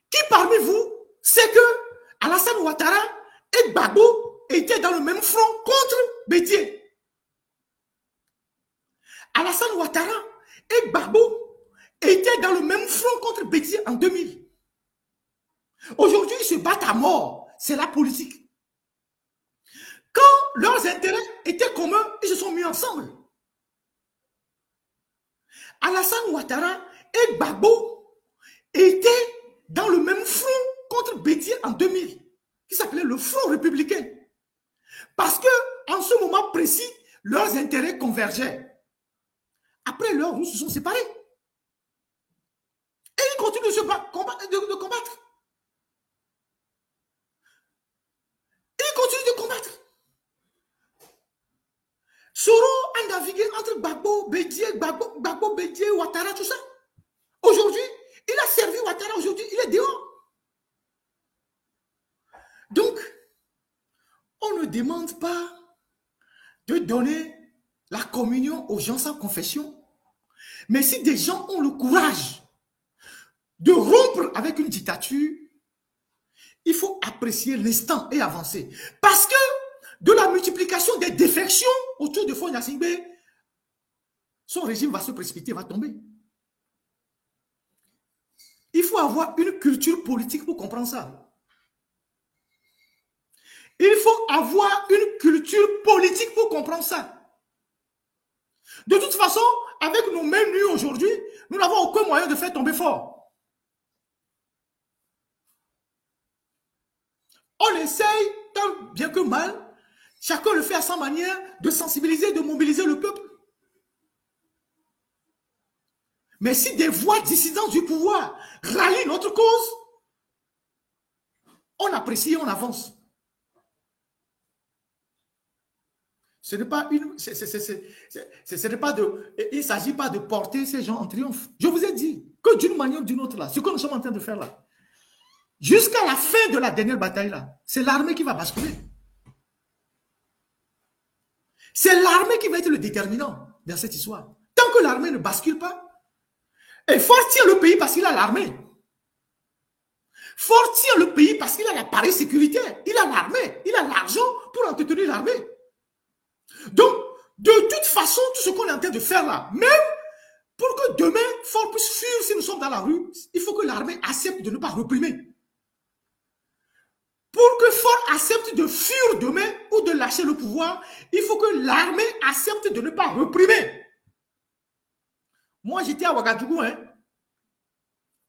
Qui parmi vous sait que Alassane Ouattara et Gbagbo étaient dans le même front contre Bédié? Alassane Ouattara et Gbagbo étaient dans le même front contre Bédié en 2000. Aujourd'hui, ils se battent à mort. C'est la politique. Quand leurs intérêts étaient communs, ils se sont mis ensemble. Alassane Ouattara et Gbagbo étaient dans le même front contre Bédié en 2000, qui s'appelait le Front républicain. Parce que en ce moment précis, leurs intérêts convergeaient. Après, leurs routes se sont séparés. Et ils continuent de combattre. Ils continuent de combattre. Soro a navigué entre Gbagbo, Bédié, Didier Ouattara, tout ça. Aujourd'hui, il a servi Ouattara, aujourd'hui, il est dehors. Donc, on ne demande pas de donner la communion aux gens sans confession. Mais si des gens ont le courage de rompre avec une dictature, il faut apprécier l'instant et avancer. Parce que de la multiplication des défections autour de Faure Gnassingbé, son régime va se précipiter, va tomber. Il faut avoir une culture politique pour comprendre ça. Il faut avoir une culture politique pour comprendre ça. De toute façon, avec nos mains nues aujourd'hui, nous n'avons aucun moyen de faire tomber Faure. On essaye, tant bien que mal, chacun le fait à sa manière, de sensibiliser, de mobiliser le peuple. Mais si des voix dissidentes du pouvoir rallient notre cause, on apprécie et on avance. Ce n'est pas une, il ne s'agit pas de porter ces gens en triomphe. Je vous ai dit que d'une manière ou d'une autre, là, ce que nous sommes en train de faire là, jusqu'à la fin de la dernière bataille là, c'est l'armée qui va basculer. C'est l'armée qui va être le déterminant dans cette histoire. Tant que l'armée ne bascule pas, et Faure tient le pays parce qu'il a l'armée. Faure tient le pays parce qu'il a l'appareil sécuritaire. Il a l'armée, il a l'argent pour entretenir l'armée. Donc, de toute façon, tout ce qu'on est en train de faire là, même pour que demain, Faure puisse fuir si nous sommes dans la rue, il faut que l'armée accepte de ne pas réprimer. Pour que Faure accepte de fuir demain ou de lâcher le pouvoir, il faut que l'armée accepte de ne pas réprimer. Moi, j'étais à Ouagadougou, hein,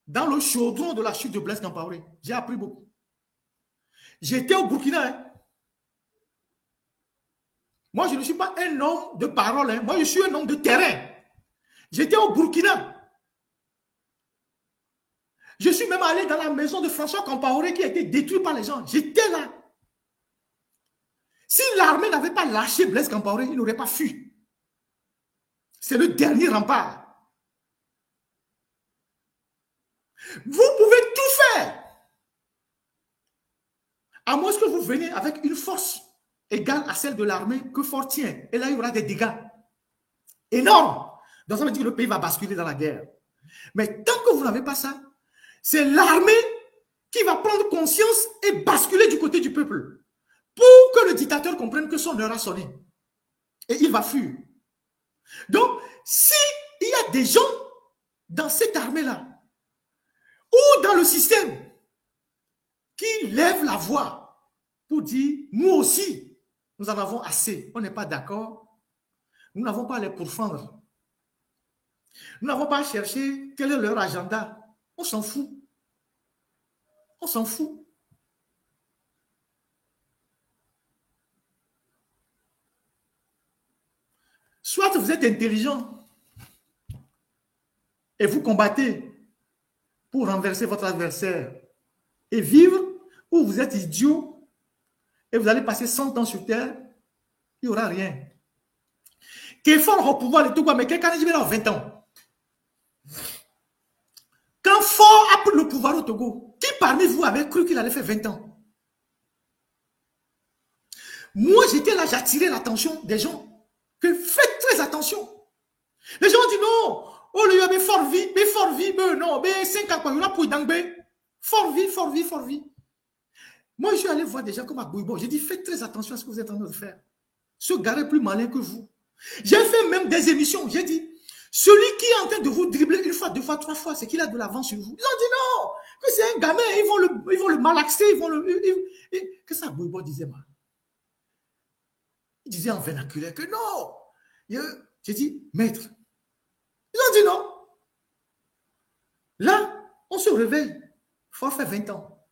dans le chaudron de la chute de Blaise Compaoré. J'ai appris beaucoup. J'étais au Burkina. Hein. Moi, je ne suis pas un homme de parole. Hein. Moi, je suis un homme de terrain. J'étais au Burkina. Je suis même allé dans la maison de François Compaoré qui a été détruite par les gens. J'étais là. Si l'armée n'avait pas lâché Blaise Compaoré, il n'aurait pas fui. C'est le dernier rempart. Vous pouvez tout faire. À moins que vous veniez avec une force égale à celle de l'armée que Faure tient. Et là, il y aura des dégâts énormes. Donc, ça veut dire que le pays va basculer dans la guerre. Mais tant que vous n'avez pas ça, c'est l'armée qui va prendre conscience et basculer du côté du peuple. Pour que le dictateur comprenne que son heure a sonné. Et il va fuir. Donc, s'il y a des gens dans cette armée-là, ou dans le système, qui lèvent la voix pour dire, nous aussi, nous en avons assez. On n'est pas d'accord. Nous n'avons pas à les pourfendre. Nous n'avons pas à chercher quel est leur agenda. On s'en fout. On s'en fout. Soit vous êtes intelligent et vous combattez pour renverser votre adversaire et vivre, ou vous êtes idiot et vous allez passer 100 ans sur terre, il n'y aura rien. Qu'il faut au pouvoir et tout quoi, mais quelqu'un dit 20 ans. Quand Faure a pris le pouvoir au Togo, qui parmi vous avait cru qu'il allait faire 20 ans? Moi, j'étais là, j'attirais l'attention des gens. Que faites très attention. Les gens disent non. Oh, le mais Faure vie, mais non, mais 5 ans, quoi, il y aura pour Dangbe. Faure vie. Moi, je suis allé voir des gens comme Agbouibo. J'ai dit, faites très attention à ce que vous êtes en train de faire. Ce gars est plus malin que vous. J'ai fait même des émissions. J'ai dit, celui qui est en train de vous dribbler une fois, deux fois, trois fois, c'est qu'il a de l'avance sur vous. Ils ont dit non, que c'est un gamin, ils vont le malaxer, Qu'est-ce que ça, Agbouibo disait, moi? Il disait en vernaculaire que non. J'ai dit, maître. Ils ont dit non. Là, on se réveille. Faure fait 20 ans.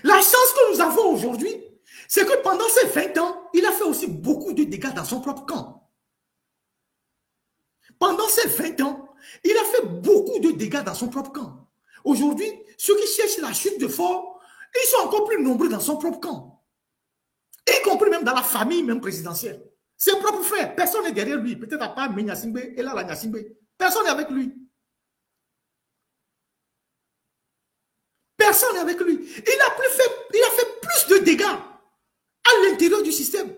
La chance que nous avons aujourd'hui, c'est que pendant ces 20 ans, il a fait aussi beaucoup de dégâts dans son propre camp. Pendant ces 20 ans, il a fait beaucoup de dégâts dans son propre camp. Aujourd'hui, ceux qui cherchent la chute de Faure, ils sont encore plus nombreux dans son propre camp. Y compris même dans la famille même présidentielle. Ses propres frères, personne n'est derrière lui. Peut-être à part Nyasingbe et là, la Nyasingbe. Personne n'est avec lui. Personne n'est avec lui. Il a fait plus de dégâts à l'intérieur du système.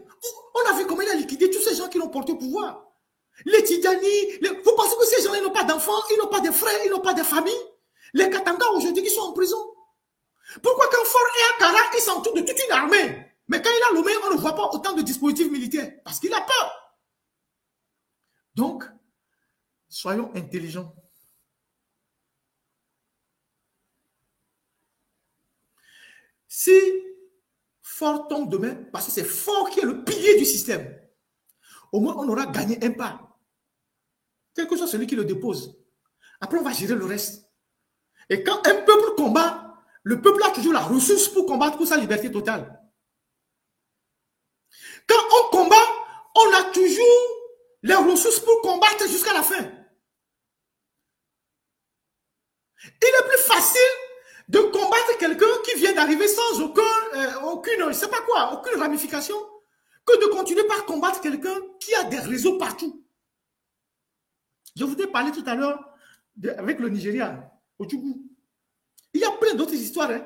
On a vu comment il a liquidé tous ces gens qui l'ont porté au pouvoir. Les Tidjani, vous pensez que ces gens, ils n'ont pas d'enfants, ils n'ont pas de frères, ils n'ont pas de famille? Les Katanga aujourd'hui qui sont en prison. Pourquoi quand Fort et Akara, ils s'entourent de toute une armée? Mais quand il a Lomé, on ne voit pas autant de dispositifs militaires. Parce qu'il a peur. Donc, soyons intelligents. Si Fort tombe demain, parce que c'est Fort qui est le pilier du système, au moins on aura gagné un pas. Quel que soit celui qui le dépose. Après, on va gérer le reste. Et quand un peuple combat, le peuple a toujours la ressource pour combattre pour sa liberté totale. Quand on combat, on a toujours les ressources pour combattre jusqu'à la fin. Il est plus facile de combattre quelqu'un qui vient d'arriver sans aucune, je sais pas quoi, aucune ramification, que de continuer par combattre quelqu'un qui a des réseaux partout. Je vous ai parlé tout à l'heure avec le Nigeria, au Djougou. Il y a plein d'autres histoires. Hein.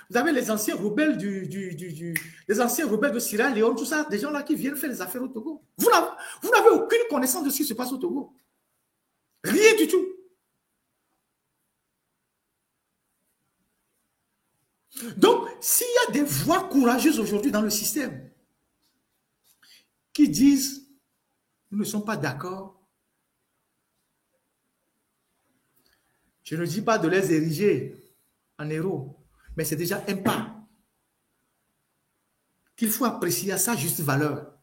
Vous avez les anciens rebelles les anciens rebelles de Sierra Leone, tout ça, des gens là qui viennent faire les affaires au Togo. Vous n'avez aucune connaissance de ce qui se passe au Togo. Rien du tout. Donc, s'il y a des voix courageuses aujourd'hui dans le système qui disent nous ne sommes pas d'accord, je ne dis pas de les ériger en héros, mais c'est déjà un pas qu'il faut apprécier à sa juste valeur.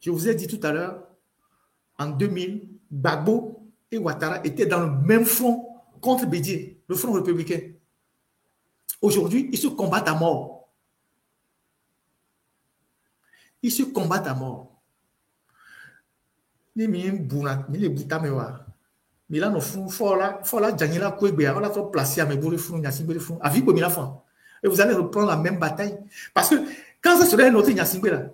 Je vous ai dit tout à l'heure, en 2000, Gbagbo et Ouattara étaient dans le même front contre Bédié, le front républicain. Aujourd'hui, ils se combattent à mort. Ils se combattent à mort. Milano fou fola Djanila Kwebe on a trop placé à mes bourrés fou Nyasimbe fou à vie comme il a fait et vous allez reprendre la même bataille parce que quand ça serait un autre Nyasimbe là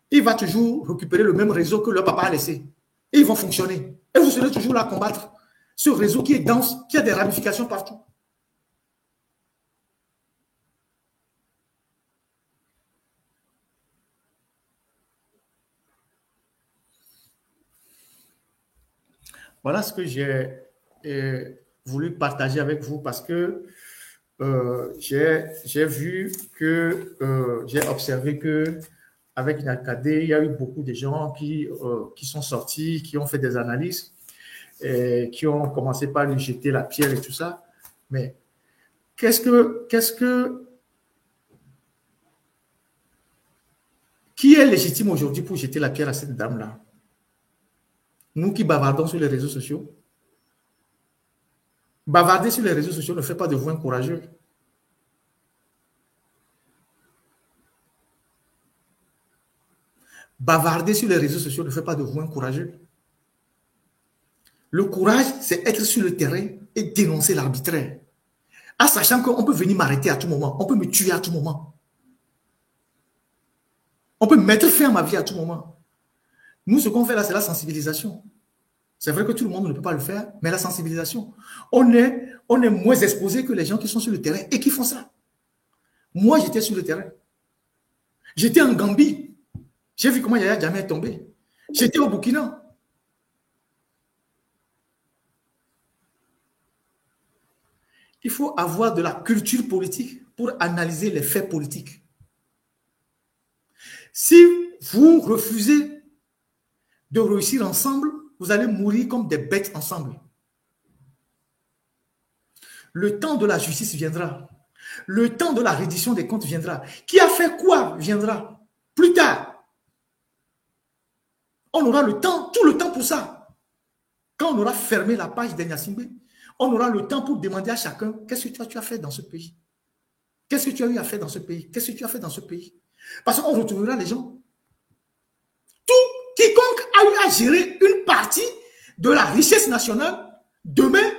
il va toujours récupérer le même réseau que leur papa a laissé et ils vont fonctionner et vous serez toujours là à combattre ce réseau qui est dense qui a des ramifications partout. Voilà ce que j'ai voulu partager avec vous parce que j'ai vu que, j'ai observé que avec Nakadé, il y a eu beaucoup de gens qui sont sortis, qui ont fait des analyses, et qui ont commencé par lui jeter la pierre et tout ça. Mais qui est légitime aujourd'hui pour jeter la pierre à cette dame-là? Nous qui bavardons sur les réseaux sociaux. Bavarder sur les réseaux sociaux ne fait pas de vous un courageux. Bavarder sur les réseaux sociaux ne fait pas de vous un courageux. Le courage, c'est être sur le terrain et dénoncer l'arbitraire. En sachant qu'on peut venir m'arrêter à tout moment, on peut me tuer à tout moment. On peut mettre fin à ma vie à tout moment. Nous, ce qu'on fait là, c'est la sensibilisation. C'est vrai que tout le monde ne peut pas le faire, mais la sensibilisation. On est moins exposé que les gens qui sont sur le terrain et qui font ça. Moi, j'étais sur le terrain. J'étais en Gambie. J'ai vu comment Yaya Jammeh est tombé. J'étais au Burkina. Il faut avoir de la culture politique pour analyser les faits politiques. Si vous refusez de réussir ensemble, vous allez mourir comme des bêtes ensemble. Le temps de la justice viendra. Le temps de la reddition des comptes viendra. Qui a fait quoi viendra plus tard. On aura le temps, tout le temps pour ça. Quand on aura fermé la page des Nyasimbe, on aura le temps pour demander à chacun qu'est-ce que tu as fait dans ce pays. Qu'est-ce que tu as eu à faire dans ce pays? Qu'est-ce que tu as fait dans ce pays? Parce qu'on retrouvera les gens. Quiconque a eu à gérer une partie de la richesse nationale, demain,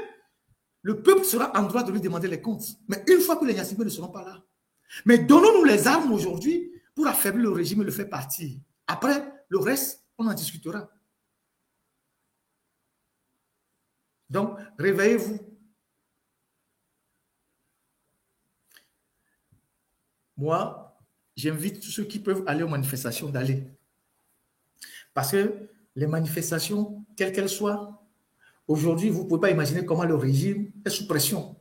le peuple sera en droit de lui demander les comptes. Mais une fois que les Nyasimbe ne seront pas là. Mais donnons-nous les armes aujourd'hui pour affaiblir le régime et le faire partir. Après, le reste, on en discutera. Donc, réveillez-vous. Moi, j'invite tous ceux qui peuvent aller aux manifestations d'aller. Parce que les manifestations, quelles qu'elles soient, aujourd'hui, vous ne pouvez pas imaginer comment le régime est sous pression.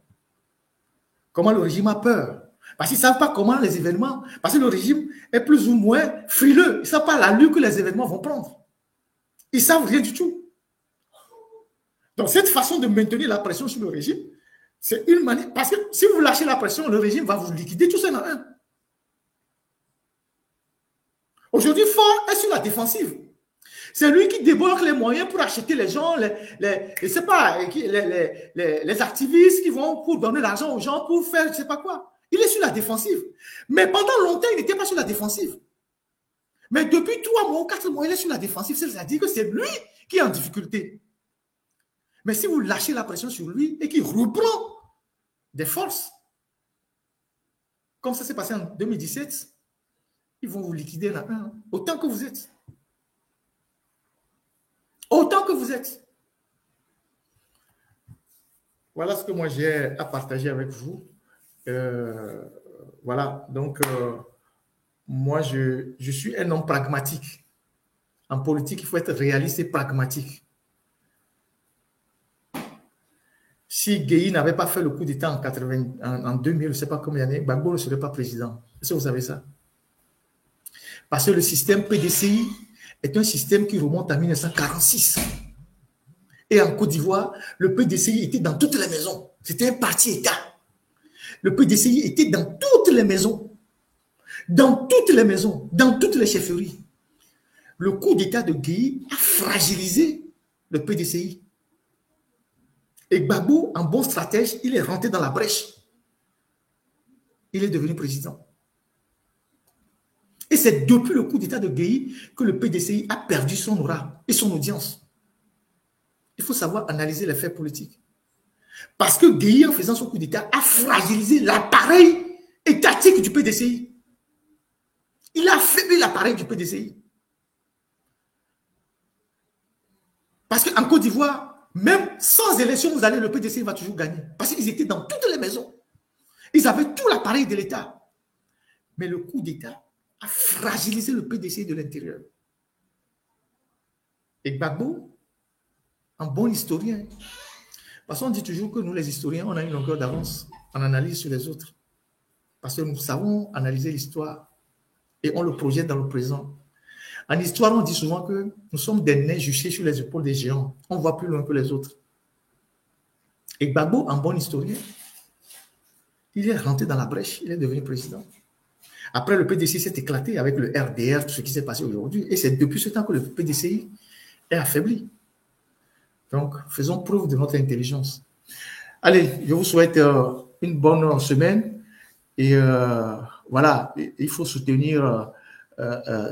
Comment le régime a peur. Parce qu'ils ne savent pas comment les événements, parce que le régime est plus ou moins frileux. Ils ne savent pas l'allure que les événements vont prendre. Ils ne savent rien du tout. Donc, cette façon de maintenir la pression sur le régime, c'est une manière. Parce que si vous lâchez la pression, le régime va vous liquider tout ça dans un. Aujourd'hui, Ford est sur la défensive. C'est lui qui débloque les moyens pour acheter les gens, je sais pas, les activistes qui vont pour donner l'argent aux gens pour faire je ne sais pas quoi. Il est sur la défensive. Mais pendant longtemps, il n'était pas sur la défensive. Mais depuis 3 mois ou 4 mois, il est sur la défensive. C'est-à-dire que c'est lui qui est en difficulté. Mais si vous lâchez la pression sur lui et qu'il reprend des forces, comme ça s'est passé en 2017, ils vont vous liquider là, autant que vous êtes. Autant que vous êtes. Voilà ce que moi j'ai à partager avec vous. Voilà, donc moi je suis un homme pragmatique. En politique, il faut être réaliste et pragmatique. Si Gueye n'avait pas fait le coup d'État en 2000, je ne sais pas combien d'années, Gbagbo ne serait pas président. Est-ce que vous savez ça? Parce que le système PDCI est un système qui remonte à 1946. Et en Côte d'Ivoire, le PDCI était dans toutes les maisons. C'était un parti-État. Le PDCI était dans toutes les maisons. Dans toutes les maisons, dans toutes les chefferies. Le coup d'État de Gueye a fragilisé le PDCI. Et Gbagbo, en bon stratège, il est rentré dans la brèche. Il est devenu président. Et c'est depuis le coup d'État de Gueye que le PDCI a perdu son aura et son audience. Il faut savoir analyser les faits politiques. Parce que Gueye, en faisant son coup d'État, a fragilisé l'appareil étatique du PDCI. Il a affaibli l'appareil du PDCI. Parce qu'en Côte d'Ivoire, même sans élection, vous allez, le PDCI va toujours gagner. Parce qu'ils étaient dans toutes les maisons. Ils avaient tout l'appareil de l'État. Mais le coup d'État a fragilisé le PDCI de l'intérieur. Et Gbagbo, un bon historien, parce qu'on dit toujours que nous, les historiens, on a une longueur d'avance en analyse sur les autres. Parce que nous savons analyser l'histoire et on le projette dans le présent. En histoire, on dit souvent que nous sommes des nains juchés sur les épaules des géants. On voit plus loin que les autres. Et Gbagbo, un bon historien, il est rentré dans la brèche, il est devenu président. Après, le PDCI s'est éclaté avec le RDR, tout ce qui s'est passé aujourd'hui. Et c'est depuis ce temps que le PDCI est affaibli. Donc, faisons preuve de notre intelligence. Allez, je vous souhaite une bonne semaine. Et voilà, il faut soutenir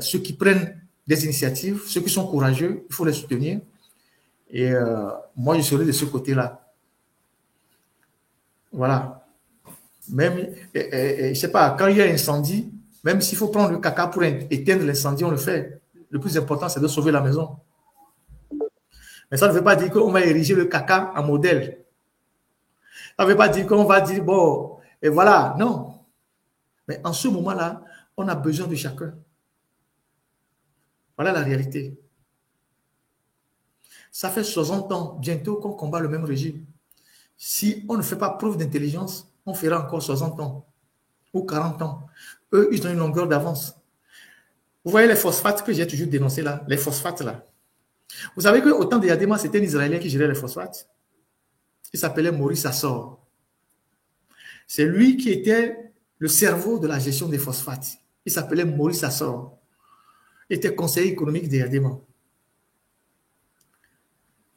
ceux qui prennent des initiatives, ceux qui sont courageux, il faut les soutenir. Et moi, je serai de ce côté-là. Voilà. Même, je ne sais pas, quand il y a un incendie, même s'il faut prendre le caca pour éteindre l'incendie, on le fait. Le plus important, c'est de sauver la maison. Mais ça ne veut pas dire qu'on va ériger le caca en modèle. Ça ne veut pas dire qu'on va dire, bon, et voilà, non. Mais en ce moment-là, on a besoin de chacun. Voilà la réalité. Ça fait 60 ans, bientôt, qu'on combat le même régime. Si on ne fait pas preuve d'intelligence, on fera encore 60 ans ou 40 ans. Eux, ils ont une longueur d'avance. Vous voyez les phosphates que j'ai toujours dénoncés là, les phosphates là. Vous savez qu'au temps de Yadema, c'était un Israélien qui gérait les phosphates. Il s'appelait Maurice Assor. C'est lui qui était le cerveau de la gestion des phosphates. Il s'appelait Maurice Assor. Il était conseiller économique de Yadema.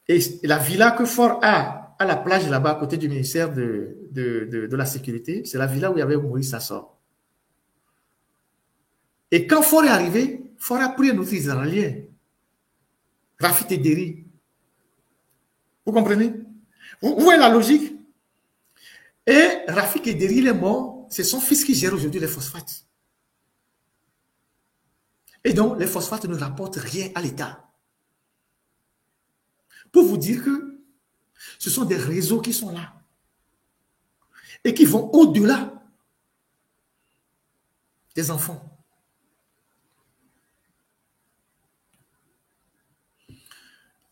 Et la villa que Ford a à la plage là-bas, à côté du ministère de la Sécurité, c'est la villa où il y avait Maurice Assor. Et quand Ford est arrivé, Ford a pris un autre Israélien, Rafik Ederi. Vous comprenez? Vous voyez la logique? Et Rafik Ederi, il est mort. C'est son fils qui gère aujourd'hui les phosphates. Et donc, les phosphates ne rapportent rien à l'État. Pour vous dire que ce sont des réseaux qui sont là et qui vont au-delà des enfants.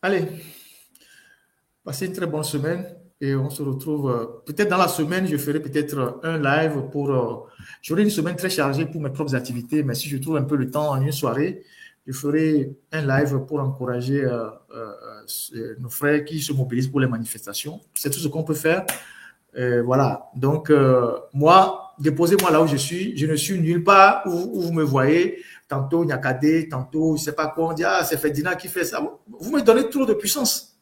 Allez, passez une très bonne semaine et on se retrouve peut-être dans la semaine. Je ferai peut-être un live pour. J'aurai une semaine très chargée pour mes propres activités, mais si je trouve un peu le temps en une soirée, je ferai un live pour encourager nos frères qui se mobilisent pour les manifestations. C'est tout ce qu'on peut faire. Voilà. Donc, moi, déposez-moi là où je suis. Je ne suis nulle part où vous me voyez. Tantôt Nyakadé, tantôt je ne sais pas quoi. On dit, ah, c'est Ferdinand qui fait ça. Vous me donnez trop de puissance.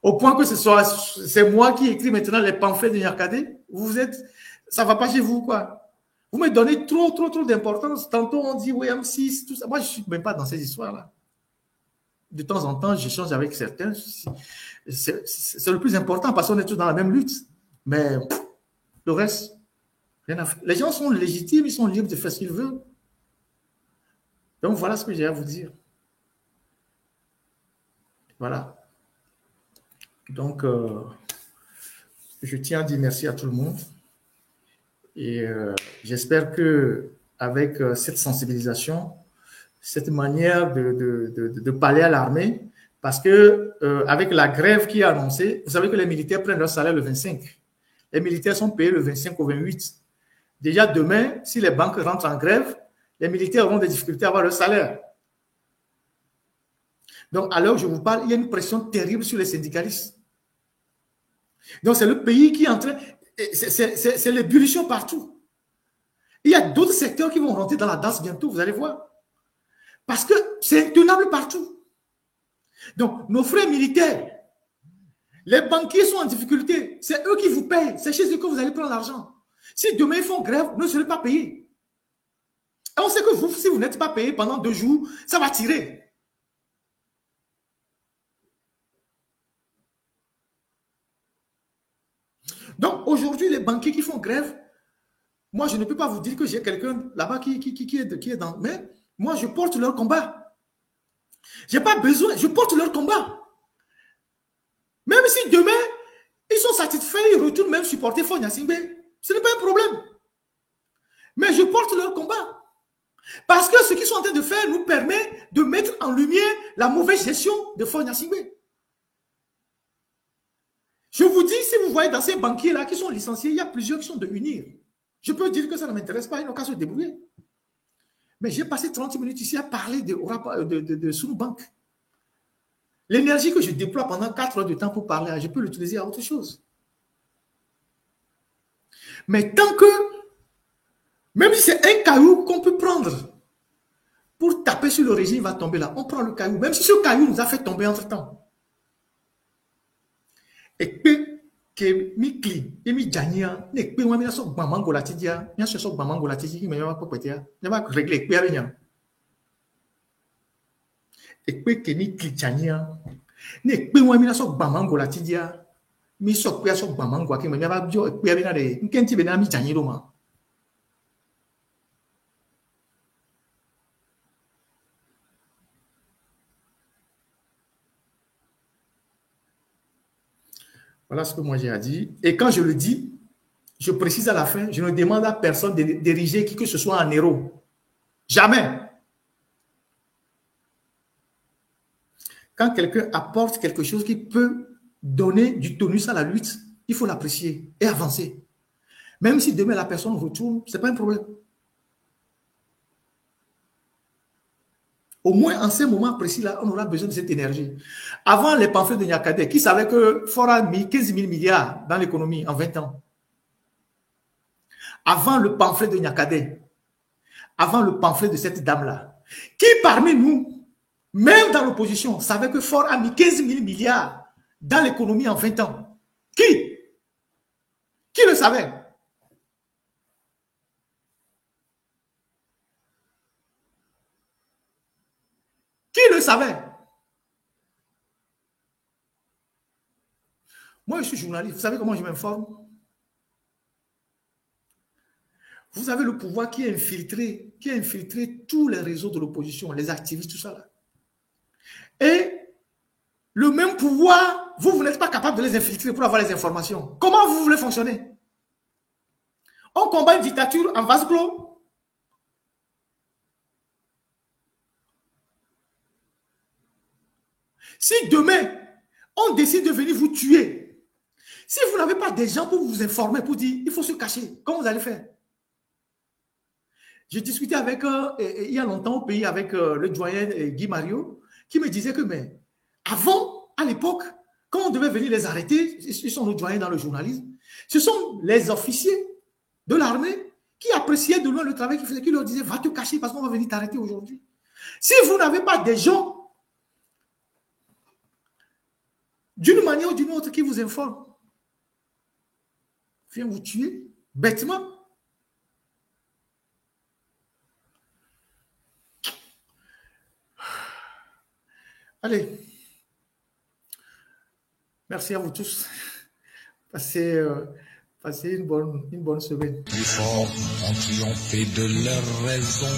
Au point que c'est moi qui écris maintenant les pamphlets de Nyakadé. Ça ne va pas chez vous, quoi. Vous me donnez trop d'importance. Tantôt on dit, oui, M6, tout ça. Moi, je ne suis même pas dans ces histoires-là. De temps en temps, j'échange avec certains. C'est le plus important parce qu'on est tous dans la même lutte. Mais le reste, rien à faire. Les gens sont légitimes, ils sont libres de faire ce qu'ils veulent. Donc voilà ce que j'ai à vous dire. Voilà. Donc, je tiens à dire merci à tout le monde. Et j'espère que avec cette sensibilisation, cette manière de parler à l'armée, parce que avec la grève qui est annoncée, vous savez que les militaires prennent leur salaire le 25. Les militaires sont payés le 25 au 28. Déjà demain, si les banques rentrent en grève, les militaires auront des difficultés à avoir leur salaire. Donc, à l'heure où je vous parle, il y a une pression terrible sur les syndicalistes. Donc, c'est le pays qui est en train... C'est l'ébullition partout. Il y a d'autres secteurs qui vont rentrer dans la danse bientôt, vous allez voir. Parce que c'est intenable partout. Donc, nos frères militaires, les banquiers sont en difficulté. C'est eux qui vous payent. C'est chez eux que vous allez prendre l'argent. Si demain ils font grève, vous ne serez pas payés. Et on sait que vous, si vous n'êtes pas payé pendant 2 jours, ça va tirer. Donc, aujourd'hui, les banquiers qui font grève, moi, je ne peux pas vous dire que j'ai quelqu'un là-bas qui est dans... Mais moi, je porte leur combat. Je n'ai pas besoin, je porte leur combat. Même si demain, ils sont satisfaits, ils retournent même supporter Fonya Singbe. Ce n'est pas un problème. Mais je porte leur combat. Parce que ce qu'ils sont en train de faire nous permet de mettre en lumière la mauvaise gestion de Fonya Singbe. Je vous dis, si vous voyez dans ces banquiers-là qui sont licenciés, il y a plusieurs qui sont de UNIR. Je peux dire que ça ne m'intéresse pas, ils n'ont qu'à se débrouiller. Mais j'ai passé 30 minutes ici à parler de Sunu-Bank. L'énergie que je déploie pendant 4 heures de temps pour parler, je peux l'utiliser à autre chose. Mais tant que, même si c'est un caillou qu'on peut prendre pour taper sur le régime, il va tomber là. On prend le caillou, même si ce caillou nous a fait tomber entre-temps. Et puis, que mi cli et mi jania ne pe wa mi so gbamango la tidia mi so gbamango la tidi me wa popetia ne va régler pe abenya et pe ke ni cli jania ne pe wa mi so gbamango la tidia mi so pe so gbamango ke me va bio pe abenya de nkenti be na mi jani do ma. Voilà ce que moi j'ai à dire. Et quand je le dis, je précise à la fin, je ne demande à personne d'ériger qui que ce soit en héros. Jamais. Quand quelqu'un apporte quelque chose qui peut donner du tonus à la lutte, il faut l'apprécier et avancer. Même si demain la personne retourne, ce n'est pas un problème. Au moins, en ces moments précis-là, on aura besoin de cette énergie. Avant les pamphlets de Nyakadé, qui savait que Ford a mis 15 000 milliards dans l'économie en 20 ans? Avant le pamphlet de Nyakadé, avant le pamphlet de cette dame-là, qui parmi nous, même dans l'opposition, savait que Ford a mis 15 000 milliards dans l'économie en 20 ans? Qui? Qui le savait? Qui le savait? Moi, je suis journaliste. Vous savez comment je m'informe? Vous avez le pouvoir qui est infiltré qui a infiltré tous les réseaux de l'opposition, les activistes, tout ça là. Et le même pouvoir, vous n'êtes pas capable de les infiltrer pour avoir les informations. Comment vous voulez fonctionner? On combat une dictature en vase clos. Si demain, on décide de venir vous tuer, si vous n'avez pas des gens pour vous informer, pour dire, il faut se cacher, comment vous allez faire? J'ai discuté avec, il y a longtemps au pays, avec le doyen Guy Mario, qui me disait que, mais avant, à l'époque, quand on devait venir les arrêter, ils sont nos doyens dans le journalisme, ce sont les officiers de l'armée qui appréciaient de loin le travail qu'ils faisaient, qui leur disaient, va te cacher parce qu'on va venir t'arrêter aujourd'hui. Si vous n'avez pas des gens, d'une manière ou d'une autre, qui vous informent, viennent vous tuer bêtement. Allez, merci à vous tous. Passez une bonne semaine. Plus forts ont triomphé de leur raison.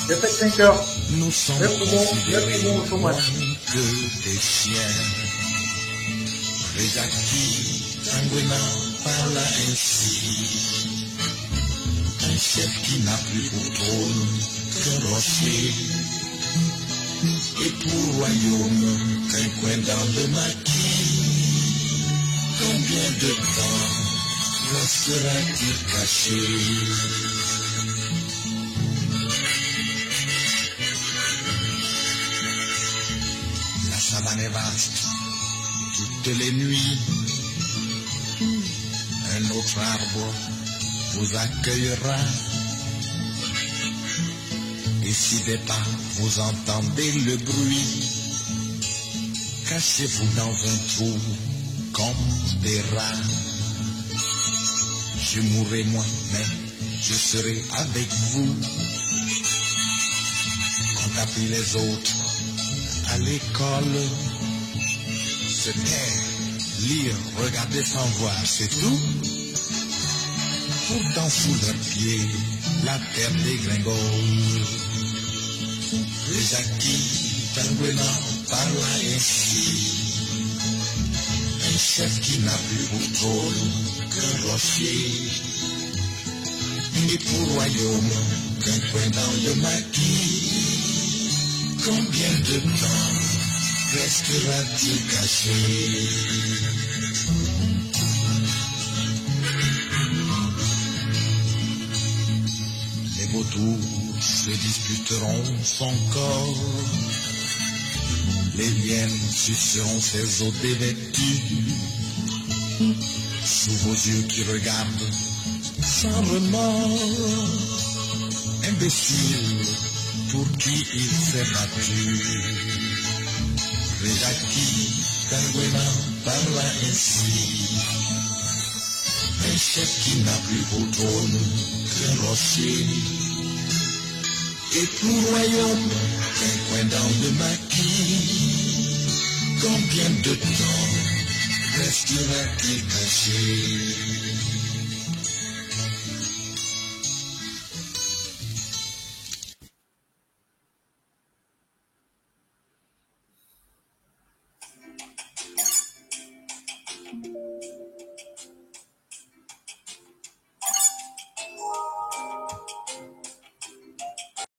J'ai fait 5 heures. Nous sommes considérés moins que des chiens. Les acquis sanguinants parlent ainsi. Un chef qui n'a plus pour trône qu'un rocher. Et pour royaume qu'un coin dans le maquis. Combien de temps restera-t-il caché? La savane est vaste, toutes les nuits. Un autre arbre vous accueillera. Et si des pas vous entendez le bruit, cachez-vous dans un trou comme des rats. Je mourrai moi, mais je serai avec vous. On a pris les autres à l'école. Se taire, lire, regarder sans voir, c'est tout. Pourtant sous leurs pieds, la terre dégringole. Les acquis sanguinants parlent ainsi. Un chef qui n'a plus pour trône qu'un rocher. Et pour royaume qu'un coin dans le maquis. Combien de temps restera-t-il caché? Les vautours se disputeront son corps. Les liens suceront ses os dévêtus. Sous vos yeux qui regardent sans remords. Imbécile pour qui il s'est battu. Les acquis sanguinants parlent ainsi. Un chef qui n'a plus pour trône qu'un rocher. Et pour royaume qu'un coin dans le maquis. Combien de temps restera-t-il caché?